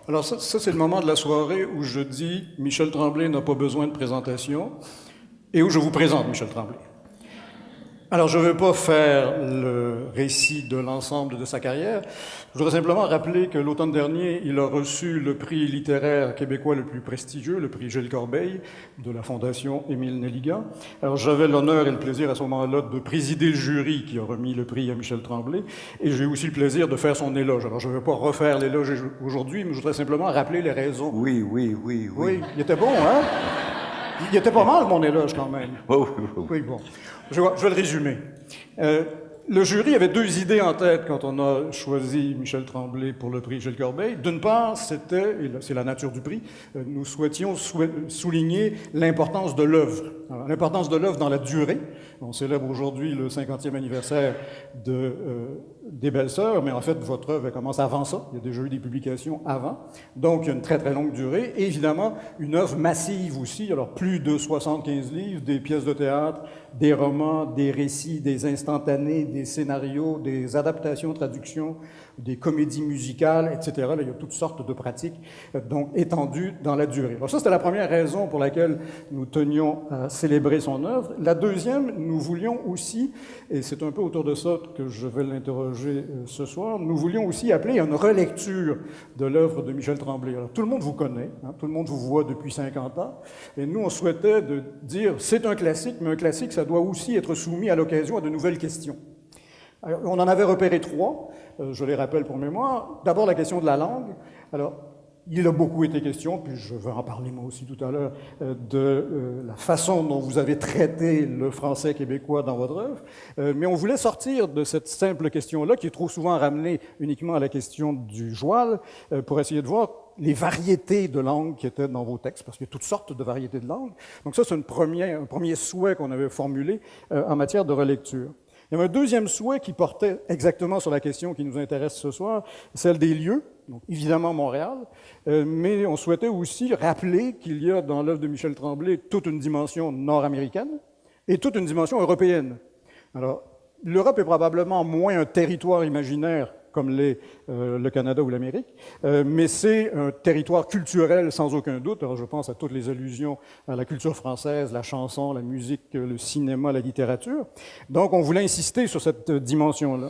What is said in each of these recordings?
Alors ça c'est le moment de la soirée où je dis Michel Tremblay n'a pas besoin de présentation et où je vous présente Michel Tremblay. Alors je ne veux pas faire le récit de l'ensemble de sa carrière. Je voudrais simplement rappeler que l'automne dernier, il a reçu le prix littéraire québécois le plus prestigieux, le prix Gilles Corbeil, de la Fondation Émile Nelligan. Alors j'avais l'honneur et le plaisir à ce moment-là de présider le jury qui a remis le prix à Michel Tremblay, et j'ai eu aussi le plaisir de faire son éloge. Alors je ne veux pas refaire l'éloge aujourd'hui, mais je voudrais simplement rappeler les raisons. Oui. Oui, il était bon, hein? Il était pas mal, mon éloge, quand même. Oui. Oui, bon. Je vais le résumer. Le jury avait deux idées en tête quand on a choisi Michel Tremblay pour le prix Gilles Corbeil. D'une part, c'était, et c'est la nature du prix, nous souhaitions souligner l'importance de l'œuvre. L'importance de l'œuvre dans la durée. On célèbre aujourd'hui le 50e anniversaire des Belles-Sœurs, mais en fait, votre œuvre commence avant ça. Il y a déjà eu des publications avant. Donc, il y a une très, très longue durée. Et évidemment, une œuvre massive aussi. Alors, plus de 75 livres, des pièces de théâtre, des romans, des récits, des instantanés, des scénarios, des adaptations, traductions, des comédies musicales, etc. Là, il y a toutes sortes de pratiques, donc étendues dans la durée. Alors ça, c'était la première raison pour laquelle nous tenions à célébrer son œuvre. La deuxième, nous voulions aussi, et c'est un peu autour de ça que je vais l'interroger ce soir, nous voulions aussi appeler à une relecture de l'œuvre de Michel Tremblay. Alors, tout le monde vous connaît, hein, tout le monde vous voit depuis 50 ans, et nous, on souhaitait de dire, c'est un classique, mais un classique, ça doit aussi être soumis à l'occasion à de nouvelles questions. Alors, on en avait repéré trois, je les rappelle pour mémoire. D'abord, la question de la langue. Alors, il a beaucoup été question, puis je vais en parler moi aussi tout à l'heure, de la façon dont vous avez traité le français québécois dans votre œuvre. Mais on voulait sortir de cette simple question-là, qui est trop souvent ramenée uniquement à la question du joual, pour essayer de voir les variétés de langues qui étaient dans vos textes, parce qu'il y a toutes sortes de variétés de langues. Donc ça, c'est un premier souhait qu'on avait formulé en matière de relecture. Il y avait un deuxième souhait qui portait exactement sur la question qui nous intéresse ce soir, celle des lieux, donc évidemment Montréal, mais on souhaitait aussi rappeler qu'il y a dans l'œuvre de Michel Tremblay toute une dimension nord-américaine et toute une dimension européenne. Alors, l'Europe est probablement moins un territoire imaginaire comme l'est le Canada ou l'Amérique, mais c'est un territoire culturel sans aucun doute. Alors je pense à toutes les allusions à la culture française, la chanson, la musique, le cinéma, la littérature. Donc on voulait insister sur cette dimension-là.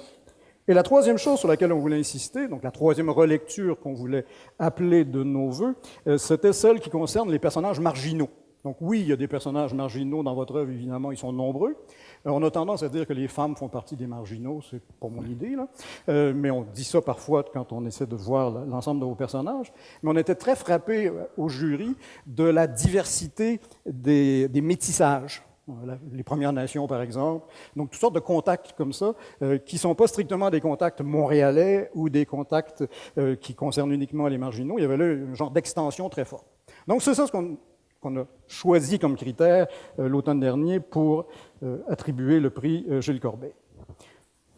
Et la troisième chose sur laquelle on voulait insister, donc la troisième relecture qu'on voulait appeler de nos voeux, c'était celle qui concerne les personnages marginaux. Donc oui, il y a des personnages marginaux dans votre œuvre, évidemment, ils sont nombreux. On a tendance à dire que les femmes font partie des marginaux, c'est pas mon idée, là. Mais on dit ça parfois quand on essaie de voir l'ensemble de vos personnages. Mais on était très frappés au jury de la diversité des métissages. Les Premières Nations, par exemple. Donc, toutes sortes de contacts comme ça, qui ne sont pas strictement des contacts montréalais ou des contacts qui concernent uniquement les marginaux. Il y avait là un genre d'extension très forte. Donc, c'est ça ce qu'on a choisi comme critère l'automne dernier pour attribuer le prix Gilles Corbeil.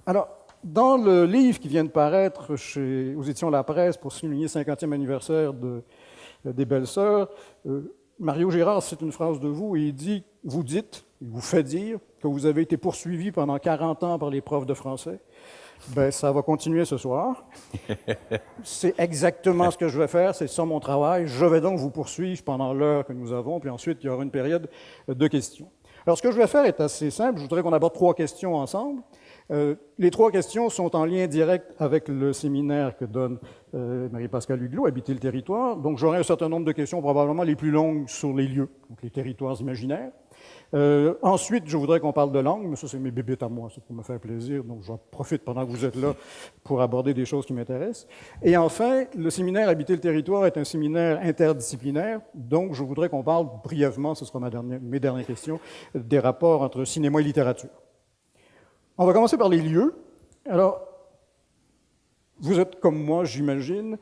Alors, dans le livre qui vient de paraître aux éditions La Presse pour souligner le 50e anniversaire des Belles-Sœurs, Mario Girard cite une phrase de vous et il dit, vous dites, il vous fait dire que vous avez été poursuivi pendant 40 ans par les profs de français. Ben, ça va continuer ce soir. C'est exactement ce que je vais faire, c'est ça mon travail. Je vais donc vous poursuivre pendant l'heure que nous avons, puis ensuite il y aura une période de questions. Alors ce que je vais faire est assez simple, je voudrais qu'on aborde trois questions ensemble. Les trois questions sont en lien direct avec le séminaire que donne Marie-Pascale Huglot, Habiter le territoire. Donc j'aurai un certain nombre de questions, probablement les plus longues sur les lieux, donc les territoires imaginaires. Ensuite, je voudrais qu'on parle de langue, mais ça, c'est mes bébites à moi, c'est pour me faire plaisir, donc j'en profite pendant que vous êtes là pour aborder des choses qui m'intéressent. Et enfin, le séminaire Habiter le territoire est un séminaire interdisciplinaire, donc je voudrais qu'on parle brièvement, ce sera mes dernières questions, des rapports entre cinéma et littérature. On va commencer par les lieux. Alors, vous êtes comme moi, j'imagine,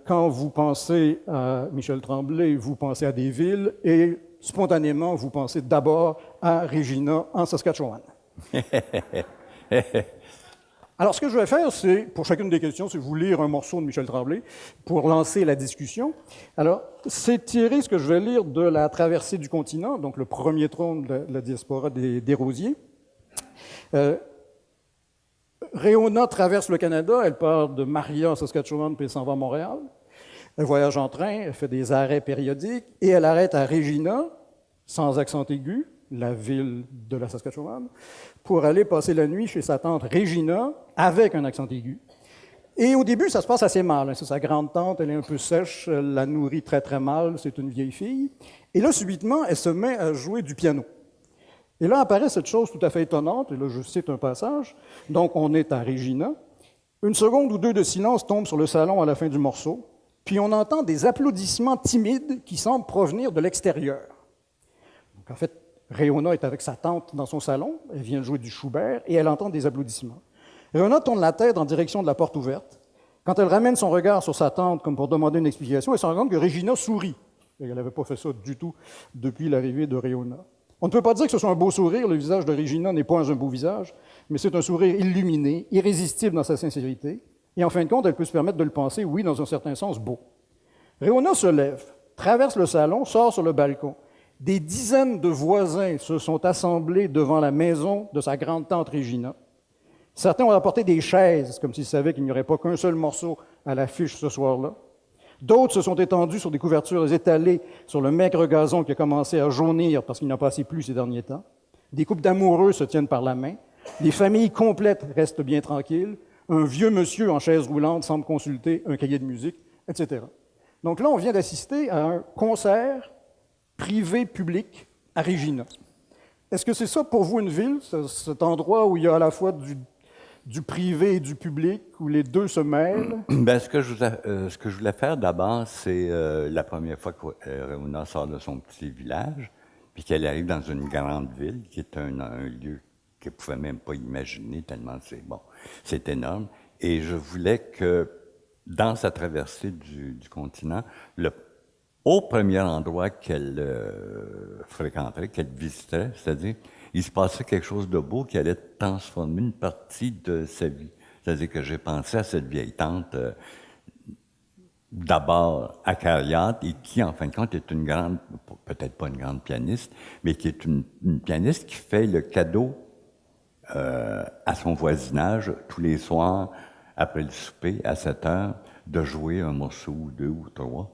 quand vous pensez à Michel Tremblay, vous pensez à des villes et spontanément, vous pensez d'abord à Regina, en Saskatchewan. Alors, ce que je vais faire, c'est, pour chacune des questions, c'est vous lire un morceau de Michel Tremblay pour lancer la discussion. Alors, c'est tiré, ce que je vais lire, de La traversée du continent, donc le premier trône de la diaspora des Rosiers. Réona traverse le Canada, elle part de Maria, en Saskatchewan, puis elle s'en va à Montréal. Elle voyage en train, elle fait des arrêts périodiques, et elle arrête à Regina, sans accent aigu, la ville de la Saskatchewan, pour aller passer la nuit chez sa tante Regina, avec un accent aigu. Et au début, ça se passe assez mal. C'est sa grande-tante, elle est un peu sèche, elle la nourrit très très mal, c'est une vieille fille. Et là, subitement, elle se met à jouer du piano. Et là apparaît cette chose tout à fait étonnante, et là je cite un passage. Donc on est à Regina. Une seconde ou deux de silence tombe sur le salon à la fin du morceau, puis on entend des applaudissements timides qui semblent provenir de l'extérieur. Donc en fait, Réona est avec sa tante dans son salon, elle vient de jouer du Schubert, et elle entend des applaudissements. Réona tourne la tête en direction de la porte ouverte. Quand elle ramène son regard sur sa tante comme pour demander une explication, elle se rend compte que Regina sourit. Et elle n'avait pas fait ça du tout depuis l'arrivée de Réona. On ne peut pas dire que ce soit un beau sourire, le visage de Regina n'est pas un beau visage, mais c'est un sourire illuminé, irrésistible dans sa sincérité, et en fin de compte, elle peut se permettre de le penser, oui, dans un certain sens, beau. Réona se lève, traverse le salon, sort sur le balcon. Des dizaines de voisins se sont assemblés devant la maison de sa grande-tante Regina. Certains ont apporté des chaises, comme s'ils savaient qu'il n'y aurait pas qu'un seul morceau à l'affiche ce soir-là. D'autres se sont étendus sur des couvertures étalées sur le maigre gazon qui a commencé à jaunir parce qu'il n'en passait plus ces derniers temps. Des couples d'amoureux se tiennent par la main. Des familles complètes restent bien tranquilles. Un vieux monsieur en chaise roulante semble consulter un cahier de musique, etc. Donc là, on vient d'assister à un concert privé-public à Regina. Est-ce que c'est ça pour vous une ville, cet endroit où il y a à la fois du privé et du public, où les deux se mêlent? Ben, ce que je voulais faire d'abord, c'est la première fois que Réona sort de son petit village, puis qu'elle arrive dans une grande ville, qui est un lieu qu'elle ne pouvait même pas imaginer, tellement c'est énorme. Et je voulais que, dans sa traversée du continent, au premier endroit qu'elle fréquenterait, qu'elle visiterait, c'est-à-dire, il se passait quelque chose de beau qui allait transformer une partie de sa vie. C'est-à-dire que j'ai pensé à cette vieille tante, d'abord acariate, et qui, en fin de compte, est une grande, peut-être pas une grande pianiste, mais qui est une pianiste qui fait le cadeau à son voisinage tous les soirs, après le souper, à 7 heures, de jouer un morceau ou deux ou trois.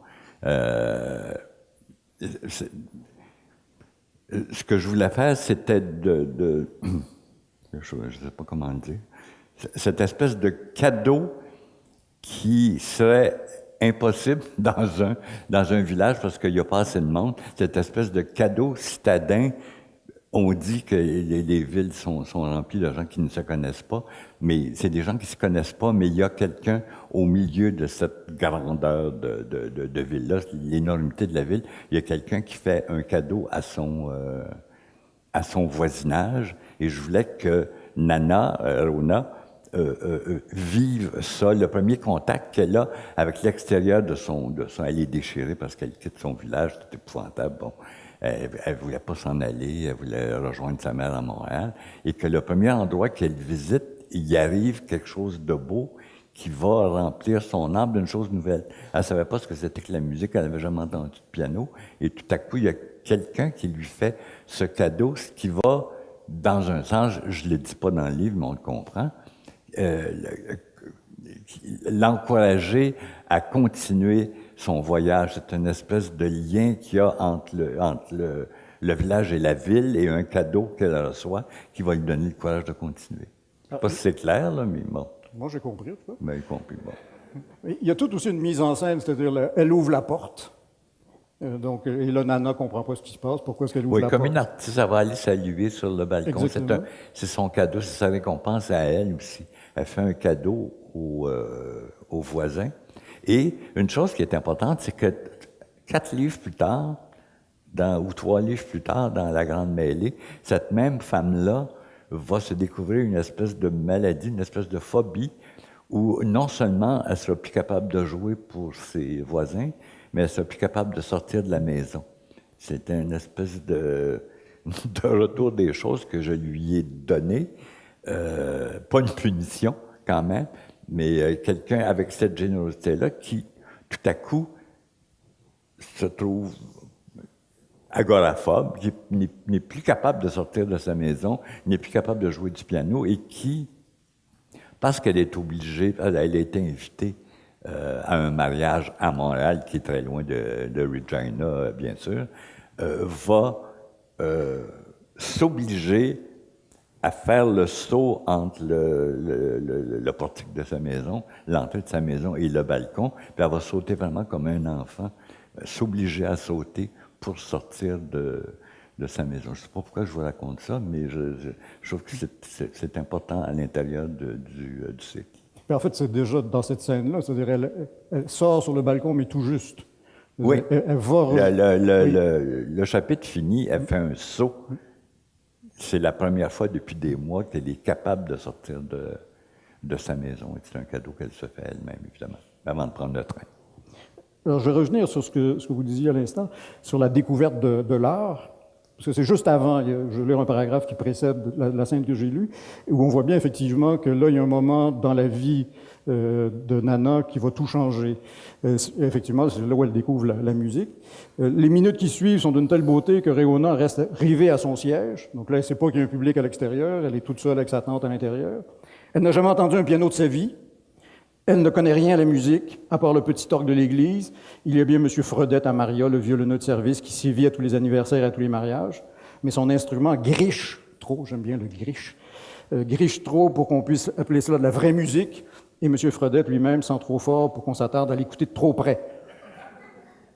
Ce que je voulais faire, c'était je ne sais pas comment le dire, cette espèce de cadeau qui serait impossible dans un village parce qu'il n'y a pas assez de monde, cette espèce de cadeau citadin. On dit que les villes sont remplies de gens qui ne se connaissent pas, mais c'est des gens qui ne se connaissent pas, mais il y a quelqu'un au milieu de cette grandeur de ville-là, l'énormité de la ville, il y a quelqu'un qui fait un cadeau à son voisinage, et je voulais que Réona, vive ça, le premier contact qu'elle a avec l'extérieur de son... Elle est déchirée parce qu'elle quitte son village, tout épouvantable, bon. Elle ne voulait pas s'en aller, elle voulait rejoindre sa mère à Montréal, et que le premier endroit qu'elle visite, il y arrive quelque chose de beau qui va remplir son âme d'une chose nouvelle. Elle ne savait pas ce que c'était que la musique, elle n'avait jamais entendu de piano, et tout à coup, il y a quelqu'un qui lui fait ce cadeau, ce qui va, dans un sens, je ne le dis pas dans le livre, mais on le comprend, l'encourager à continuer son voyage. C'est une espèce de lien qu'il y a entre le village et la ville, et un cadeau qu'elle reçoit qui va lui donner le courage de continuer. Je ne sais pas si c'est clair, là, mais bon. Moi, j'ai compris, en tout cas. Ben, j'ai compris, bon. Il y a tout aussi une mise en scène, c'est-à-dire, elle ouvre la porte. Donc, et là, Nana ne comprend pas ce qui se passe. Pourquoi est-ce qu'elle ouvre la porte? Oui, comme une artiste, elle va aller saluer sur le balcon. C'est son cadeau, c'est sa récompense à elle aussi. Elle fait un cadeau aux voisins. Et une chose qui est importante, c'est que 4 livres plus tard, ou 3 livres plus tard, dans La Grande Mêlée, cette même femme-là va se découvrir une espèce de maladie, une espèce de phobie, où non seulement elle sera plus capable de jouer pour ses voisins, mais elle sera plus capable de sortir de la maison. C'était une espèce de retour des choses que je lui ai donné. Pas une punition, quand même, mais quelqu'un avec cette générosité-là qui, tout à coup, se trouve agoraphobe, qui n'est plus capable de sortir de sa maison, n'est plus capable de jouer du piano, et qui, parce qu'elle est obligée, elle a été invitée à un mariage à Montréal, qui est très loin de Regina, bien sûr, va s'obliger à faire le saut entre le portique de sa maison, l'entrée de sa maison et le balcon, puis elle va sauter vraiment comme un enfant, s'obliger à sauter pour sortir de sa maison. Je ne sais pas pourquoi je vous raconte ça, mais je trouve que c'est important à l'intérieur du cycle. Mais en fait, c'est déjà dans cette scène-là, c'est-à-dire elle sort sur le balcon, mais tout juste. Oui. Elle va... Le chapitre fini, elle fait un saut. C'est la première fois depuis des mois qu'elle est capable de sortir de sa maison. Et c'est un cadeau qu'elle se fait elle-même, évidemment, avant de prendre le train. Alors, je vais revenir sur ce que vous disiez à l'instant, sur la découverte de l'art. Parce que c'est juste avant, je vais lire un paragraphe qui précède la scène que j'ai lue, où on voit bien effectivement que là, il y a un moment dans la vie de Nana qui va tout changer. Effectivement, c'est là où elle découvre la musique. Les minutes qui suivent sont d'une telle beauté que Réona reste rivée à son siège. Donc là, elle ne sait pas qu'il y a un public à l'extérieur, elle est toute seule avec sa tante à l'intérieur. Elle n'a jamais entendu un piano de sa vie. Elle ne connaît rien à la musique, à part le petit orgue de l'église. Il y a bien M. Fredette à Maria, le violoneux de service, qui sévit à tous les anniversaires et à tous les mariages. Mais son instrument griche trop, j'aime bien le griche trop pour qu'on puisse appeler cela de la vraie musique. Et M. Fredette lui-même sent trop fort pour qu'on s'attarde à l'écouter de trop près.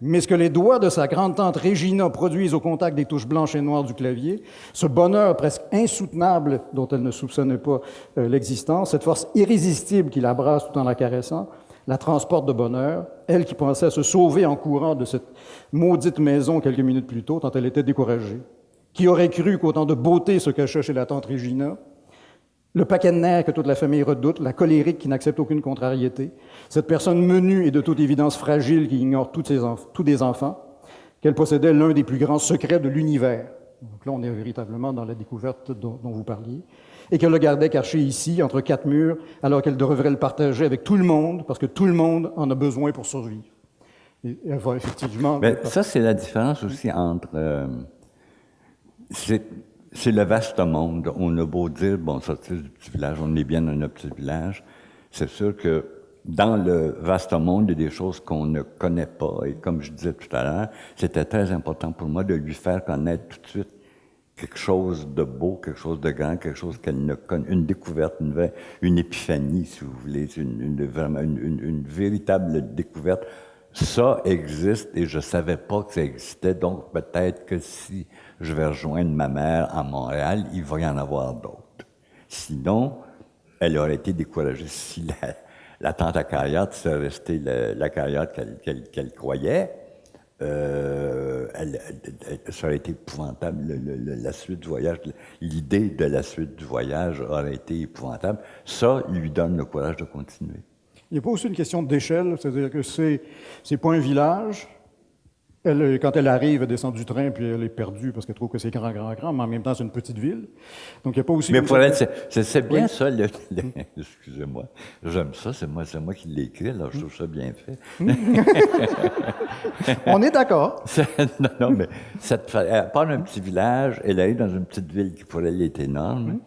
Mais ce que les doigts de sa grande-tante Régina produisent au contact des touches blanches et noires du clavier, ce bonheur presque insoutenable dont elle ne soupçonnait pas l'existence, cette force irrésistible qui la brasse tout en la caressant, la transporte de bonheur, elle qui pensait à se sauver en courant de cette maudite maison quelques minutes plus tôt, tant elle était découragée. Qui aurait cru qu'autant de beauté se cachait chez la tante Régina? Le paquet de nerfs que toute la famille redoute, la colérique qui n'accepte aucune contrariété, cette personne menue et de toute évidence fragile qui ignore tous des enfants, qu'elle possédait l'un des plus grands secrets de l'univers. Donc là, on est véritablement dans la découverte dont vous parliez, et qu'elle le gardait caché ici, entre quatre murs, alors qu'elle devrait le partager avec tout le monde, parce que tout le monde en a besoin pour survivre. Et elle va effectivement... Mais ça, c'est la différence aussi entre... C'est le vaste monde. On a beau dire, bon, sortir du petit village, on est bien dans notre petit village. C'est sûr que dans le vaste monde, il y a des choses qu'on ne connaît pas. Et comme je disais tout à l'heure, c'était très important pour moi de lui faire connaître tout de suite quelque chose de beau, quelque chose de grand, quelque chose qu'elle ne connaît, une découverte, une épiphanie, si vous voulez, vraiment une véritable découverte. Ça existe et je savais pas que ça existait, donc peut-être que si je vais rejoindre ma mère à Montréal, il va y en avoir d'autres. Sinon, elle aurait été découragée. Si la tante à Carrière serait restée la Carrière qu'elle croyait, ça aurait été épouvantable. La suite du voyage, l'idée de la suite du voyage aurait été épouvantable. Ça lui donne le courage de continuer. Il n'y a pas aussi une question d'échelle, c'est-à-dire que c'est pas un village. Quand elle arrive, elle descend du train, puis elle est perdue parce qu'elle trouve que c'est grand, mais en même temps, c'est une petite ville. Donc, il n'y a pas aussi... Mais pour elle, c'est bien ça, excusez-moi, j'aime ça, c'est moi qui l'ai écrit, alors je trouve ça bien fait. On est d'accord. Non, mais elle part d'un petit village, elle arrive dans une petite ville qui pour elle est énorme.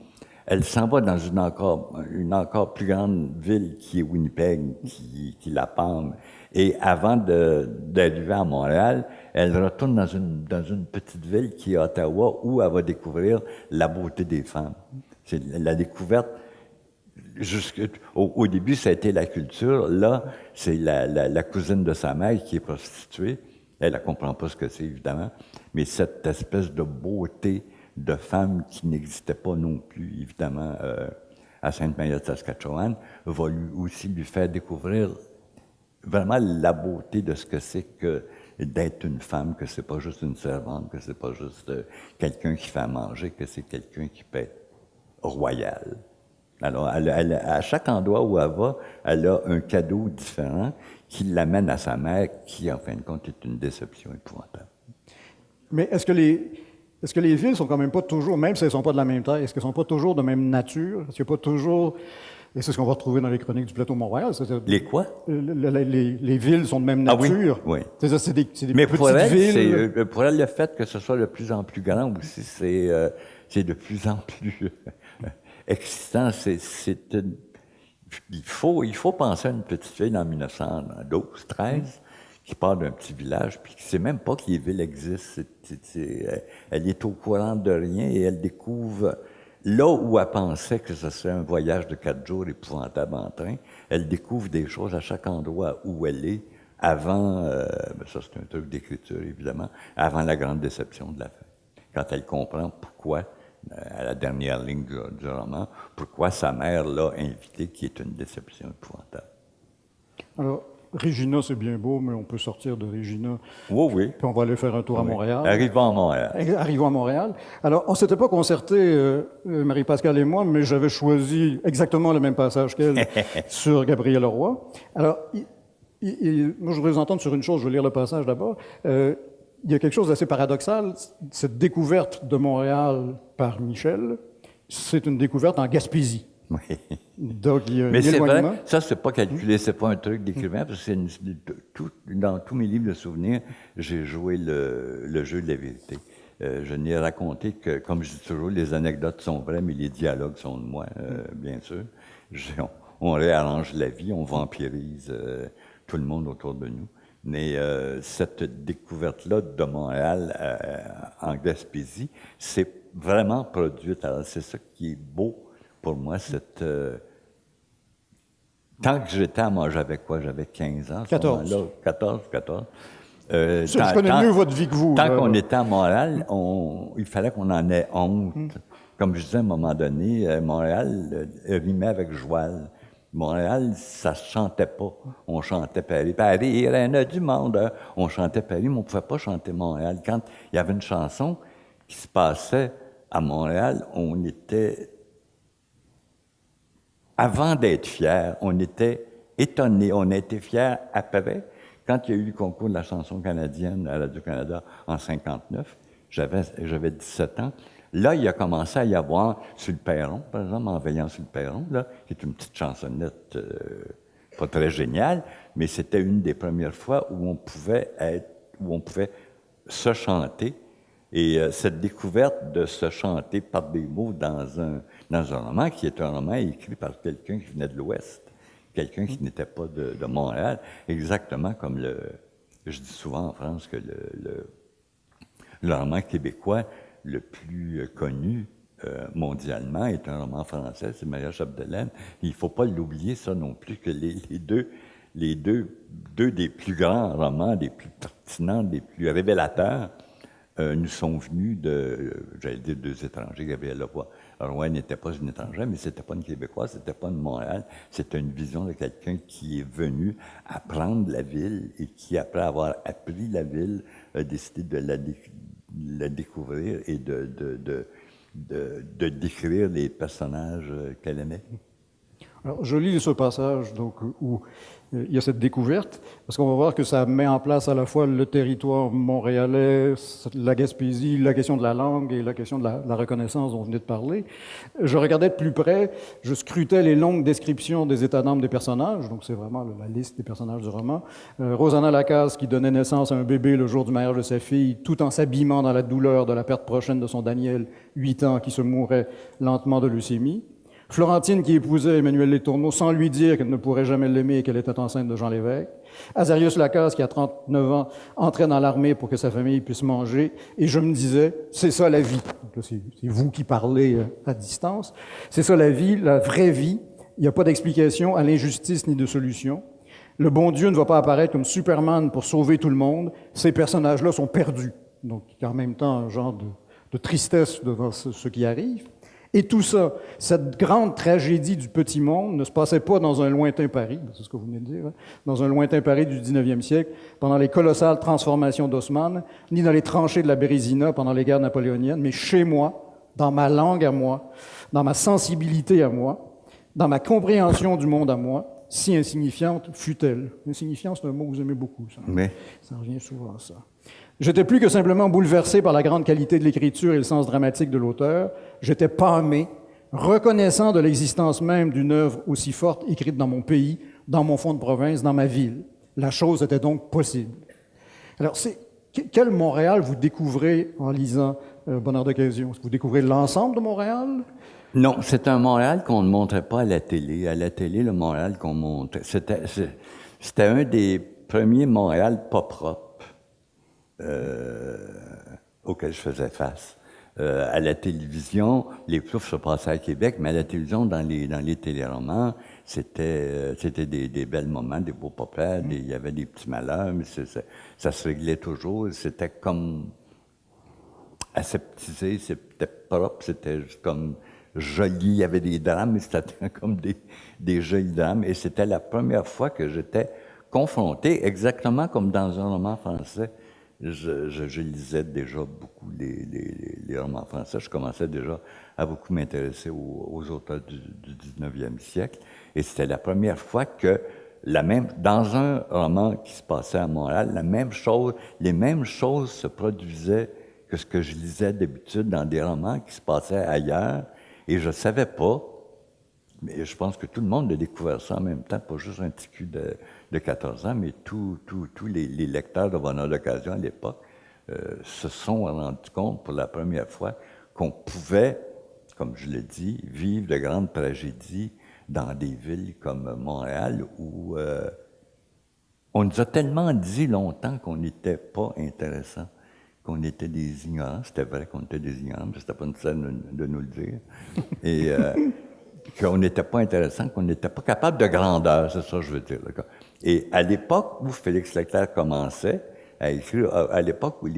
Elle s'en va dans une encore plus grande ville qui est Winnipeg, qui la pend. Et avant d'arriver à Montréal, elle retourne dans une petite ville qui est Ottawa, où elle va découvrir la beauté des femmes. C'est la découverte. Au début, ça a été la culture. Là, c'est la cousine de sa mère qui est prostituée. Elle ne comprend pas ce que c'est, évidemment. Mais cette espèce de beauté de femmes qui n'existaient pas non plus, évidemment, à Sainte-Marie-de-Saskatchewan, va lui faire découvrir vraiment la beauté de ce que c'est que d'être une femme, que c'est pas juste une servante, que c'est pas juste quelqu'un qui fait à manger, que c'est quelqu'un qui peut être royal. Alors, à chaque endroit où elle va, elle a un cadeau différent qui l'amène à sa mère, qui, en fin de compte, est une déception épouvantable. Mais est-ce que les villes sont quand même pas toujours, même si elles ne sont pas de la même taille, est-ce qu'elles ne sont pas toujours de même nature? Est-ce qu'il n'y a pas toujours... Et c'est ce qu'on va retrouver dans les chroniques du plateau Montréal. Les quoi? Les villes sont de même nature. Ah oui. C'est des Mais petites pour elle, villes. Pour elle, le fait que ce soit de plus en plus grand aussi, c'est de plus en plus excitant. il faut penser à une petite fille en 1912, 13, qui part d'un petit village, puis qui ne sait même pas que les villes existent. Elle est au courant de rien et elle découvre, là où elle pensait que ce serait un voyage de 4 jours épouvantable en train, elle découvre des choses à chaque endroit où elle est, avant, ça c'est un truc d'écriture évidemment, avant la grande déception de la fin. Quand elle comprend pourquoi, à la dernière ligne du roman, pourquoi sa mère l'a invitée, qui est une déception épouvantable. Alors, Regina, c'est bien beau, mais on peut sortir de Regina. Oui, oui. Puis on va aller faire un tour à Montréal. Arrivons à Montréal. Arrivons à Montréal. Alors, on ne s'était pas concerté, Marie-Pascale et moi, mais j'avais choisi exactement le même passage qu'elle sur Gabriel Leroy. Alors, moi, je voudrais vous entendre sur une chose, je vais lire le passage d'abord. Il y a quelque chose d'assez paradoxal. Cette découverte de Montréal par Michel, c'est une découverte en Gaspésie. Oui. Donc, il y a un Mais c'est éloignement. vrai, ça, c'est pas calculé, c'est pas un truc d'écrivain, parce que dans tous mes livres de souvenirs, j'ai joué le jeu de la vérité. Je n'ai raconté que, comme je dis toujours, les anecdotes sont vraies, mais les dialogues sont de moi, bien sûr. On réarrange la vie, on vampirise tout le monde autour de nous. Mais cette découverte-là de Montréal en Gaspésie, c'est vraiment produite. Alors, c'est ça qui est beau pour moi, tant que j'étais à moi, j'avais quoi? J'avais 15 ans. 14. 14. Je connais mieux votre vie que vous. Tant qu'on était à Montréal, il fallait qu'on en ait honte. Comme je disais à un moment donné, Montréal rimait avec Joual. Montréal, ça se chantait pas. On chantait Paris. Paris, reine du monde. On chantait Paris, mais on ne pouvait pas chanter Montréal. Quand il y avait une chanson qui se passait à Montréal, on était... Avant d'être fiers, on était étonnés. On a été fiers après. Quand il y a eu le concours de la chanson canadienne à Radio-Canada en 59, j'avais 17 ans. Là, il a commencé à y avoir sur le perron, par exemple, En veillant sur le perron, là, qui est une petite chansonnette pas très géniale, mais c'était une des premières fois où on pouvait se chanter. Et cette découverte de se chanter par des mots dans un roman qui est un roman écrit par quelqu'un qui venait de l'Ouest, quelqu'un qui n'était pas de Montréal, exactement comme je dis souvent en France que le roman québécois le plus connu mondialement est un roman français, c'est Maria Chapdelaine. Il ne faut pas l'oublier, ça non plus, que les deux des plus grands romans, des plus pertinents, des plus révélateurs, nous sont venus j'allais dire 2 étrangers, Gabriel Leroy. Leroy n'était pas une étrangère, mais c'était pas une Québécoise, c'était pas une Montréal, c'était une vision de quelqu'un qui est venu apprendre la ville et qui, après avoir appris la ville, a décidé de la découvrir et de décrire les personnages qu'elle aimait. Alors, je lis ce passage donc, où il y a cette découverte, parce qu'on va voir que ça met en place à la fois le territoire montréalais, la Gaspésie, la question de la langue et la question de la reconnaissance dont on venait de parler. Je regardais de plus près, je scrutais les longues descriptions des états d'âme des personnages, donc c'est vraiment la liste des personnages du roman. Rosanna Lacaze qui donnait naissance à un bébé le jour du mariage de sa fille, tout en s'abîmant dans la douleur de la perte prochaine de son Daniel, 8 ans, qui se mourait lentement de leucémie. Florentine qui épousait Emmanuel Letourneau sans lui dire qu'elle ne pourrait jamais l'aimer et qu'elle était enceinte de Jean Lévesque. Azarius Lacaze qui, à 39 ans, entrait dans l'armée pour que sa famille puisse manger. Et je me disais, c'est ça la vie. Donc là, c'est vous qui parlez à distance. C'est ça la vie, la vraie vie. Il n'y a pas d'explication à l'injustice ni de solution. Le bon Dieu ne va pas apparaître comme Superman pour sauver tout le monde. Ces personnages-là sont perdus. Donc, il y a en même temps un genre de tristesse devant ce qui arrive. Et tout ça, cette grande tragédie du petit monde ne se passait pas dans un lointain Paris, c'est ce que vous venez de dire, hein, dans un lointain Paris du 19e siècle, pendant les colossales transformations d'Haussmann, ni dans les tranchées de la Bérésina pendant les guerres napoléoniennes, mais chez moi, dans ma langue à moi, dans ma sensibilité à moi, dans ma compréhension du monde à moi, si insignifiante fut-elle. Insignifiant, c'est un mot que vous aimez beaucoup, ça. Mais... Ça revient souvent à ça. J'étais plus que simplement bouleversé par la grande qualité de l'écriture et le sens dramatique de l'auteur. J'étais pâmé, reconnaissant de l'existence même d'une œuvre aussi forte écrite dans mon pays, dans mon fond de province, dans ma ville. La chose était donc possible. Alors, quel Montréal vous découvrez en lisant Bonheur d'occasion? Est-ce que vous découvrez l'ensemble de Montréal? Non, c'est un Montréal qu'on ne montrait pas à la télé. À la télé, le Montréal qu'on montrait, c'était un des premiers Montréal pas propres auxquels je faisais face. À la télévision, les ploufs se passaient à Québec, mais à la télévision, dans les téléromans, c'était des belles moments, des beaux papas, il y avait des petits malheurs, mais ça se réglait toujours. C'était comme aseptisé, c'était propre, c'était comme joli. Il y avait des drames, mais c'était comme des jolis drames. Et c'était la première fois que j'étais confronté, exactement comme dans un roman français. Je lisais déjà beaucoup les romans français. Je commençais déjà à beaucoup m'intéresser aux auteurs du 19e siècle. Et c'était la première fois que dans un roman qui se passait à Montréal, les mêmes choses se produisaient que ce que je lisais d'habitude dans des romans qui se passaient ailleurs. Et je ne savais pas, mais je pense que tout le monde a découvert ça en même temps, pas juste un petit cul de 14 ans, mais tous les lecteurs de Bonheur d'occasion à l'époque se sont rendus compte pour la première fois qu'on pouvait, comme je l'ai dit, vivre de grandes tragédies dans des villes comme Montréal où on nous a tellement dit longtemps qu'on n'était pas intéressant, qu'on était des ignorants. C'était vrai qu'on était des ignorants, mais c'était pas une scène de nous le dire. Et qu'on n'était pas intéressant, qu'on n'était pas capable de grandeur, c'est ça que je veux dire. Là. Et à l'époque où Félix Leclerc commençait à écrire, à l'époque où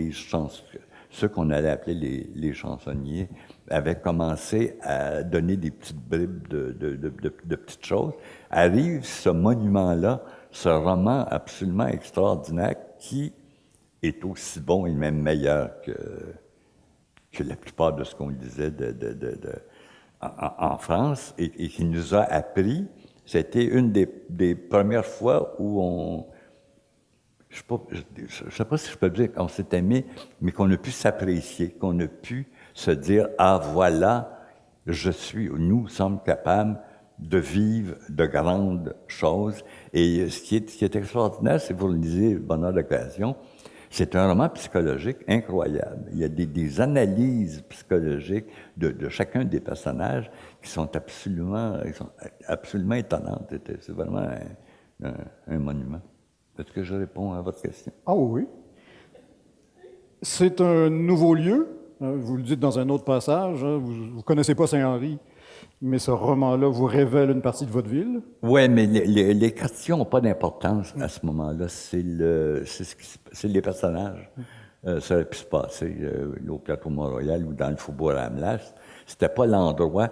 ceux qu'on allait appeler les chansonniers avaient commencé à donner des petites bribes de petites choses, arrive ce monument-là, ce roman absolument extraordinaire qui est aussi bon et même meilleur que la plupart de ce qu'on lisait en France et qui nous a appris. C'était une des premières fois où je ne sais pas si je peux dire qu'on s'est aimé, mais qu'on a pu s'apprécier, qu'on a pu se dire « Ah, voilà, nous sommes capables de vivre de grandes choses. » Et ce qui est extraordinaire, c'est vous le lisez, Bonheur d'occasion, c'est un roman psychologique incroyable. Il y a des analyses psychologiques de chacun des personnages qui sont absolument étonnantes. C'est vraiment un monument. Est-ce que je réponds à votre question? Ah oui. C'est un nouveau lieu. Vous le dites dans un autre passage. Vous ne connaissez pas Saint-Henri, mais ce roman-là vous révèle une partie de votre ville. Oui, mais les quartiers n'ont pas d'importance à ce moment-là. C'est les personnages. Ça aurait pu se passer au plateau Mont-Royal ou dans le Faubourg Ramlas. C'était pas l'endroit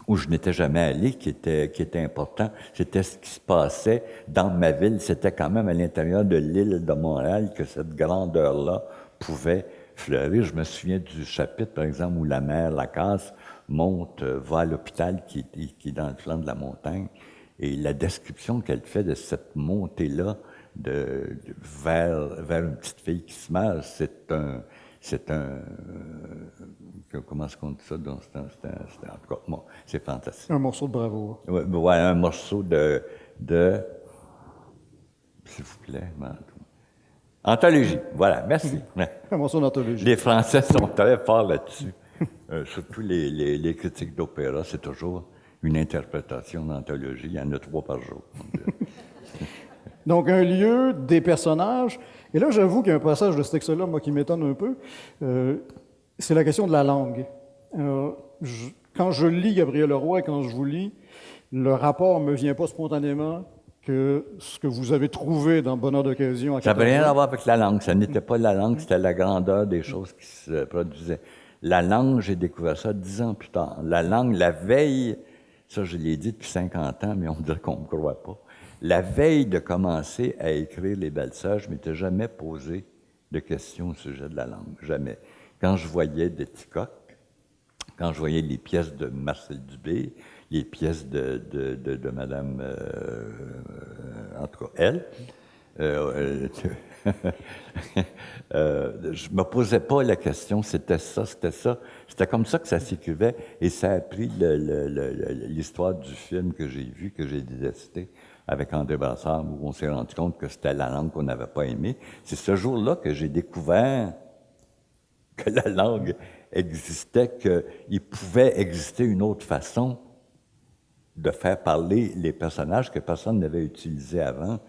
où je n'étais jamais allé qui était important. C'était ce qui se passait dans ma ville. C'était quand même à l'intérieur de l'île de Montréal que cette grandeur-là pouvait fleurir. Je me souviens du chapitre, par exemple, où la mère Lacasse va à l'hôpital qui est dans le flanc de la montagne. Et la description qu'elle fait de cette montée-là vers une petite fille qui se meurt, comment est-ce qu'on dit ça? En tout cas, bon, c'est fantastique. Un morceau de bravoure. Ouais, un morceau de s'il vous plaît, anthologie. Voilà, merci. Un morceau d'anthologie. Les Français sont très forts là-dessus. Surtout les critiques d'opéra, c'est toujours une interprétation d'anthologie. Il y en a 3 par jour. Donc, un lieu, des personnages. Et là, j'avoue qu'il y a un passage de ce texte-là, moi, qui m'étonne un peu. C'est la question de la langue. Quand je lis Gabriel Leroy et quand je vous lis, le rapport ne me vient pas spontanément que ce que vous avez trouvé dans Bonheur d'occasion. Ça n'avait rien à voir avec la langue. Ça n'était pas la langue, c'était la grandeur des choses qui se produisaient. La langue, j'ai découvert ça 10 ans plus tard. La langue, la veille, ça je l'ai dit depuis 50 ans, mais on dirait qu'on ne me croit pas. La veille de commencer à écrire Les Belles Sœurs, je ne m'étais jamais posé de questions au sujet de la langue. Jamais. Quand je voyais de Ticoc, quand je voyais les pièces de Marcel Dubé, les pièces de Madame, en tout cas, elle, je me posais pas la question, c'était ça. C'était comme ça que ça s'écrivait et ça a pris l'histoire du film que j'ai vu, que j'ai détesté avec André Brassard, où on s'est rendu compte que c'était la langue qu'on n'avait pas aimée. C'est ce jour-là que j'ai découvert que la langue existait qu'il pouvait exister une autre façon de faire parler les personnages que personne n'avait utilisé avant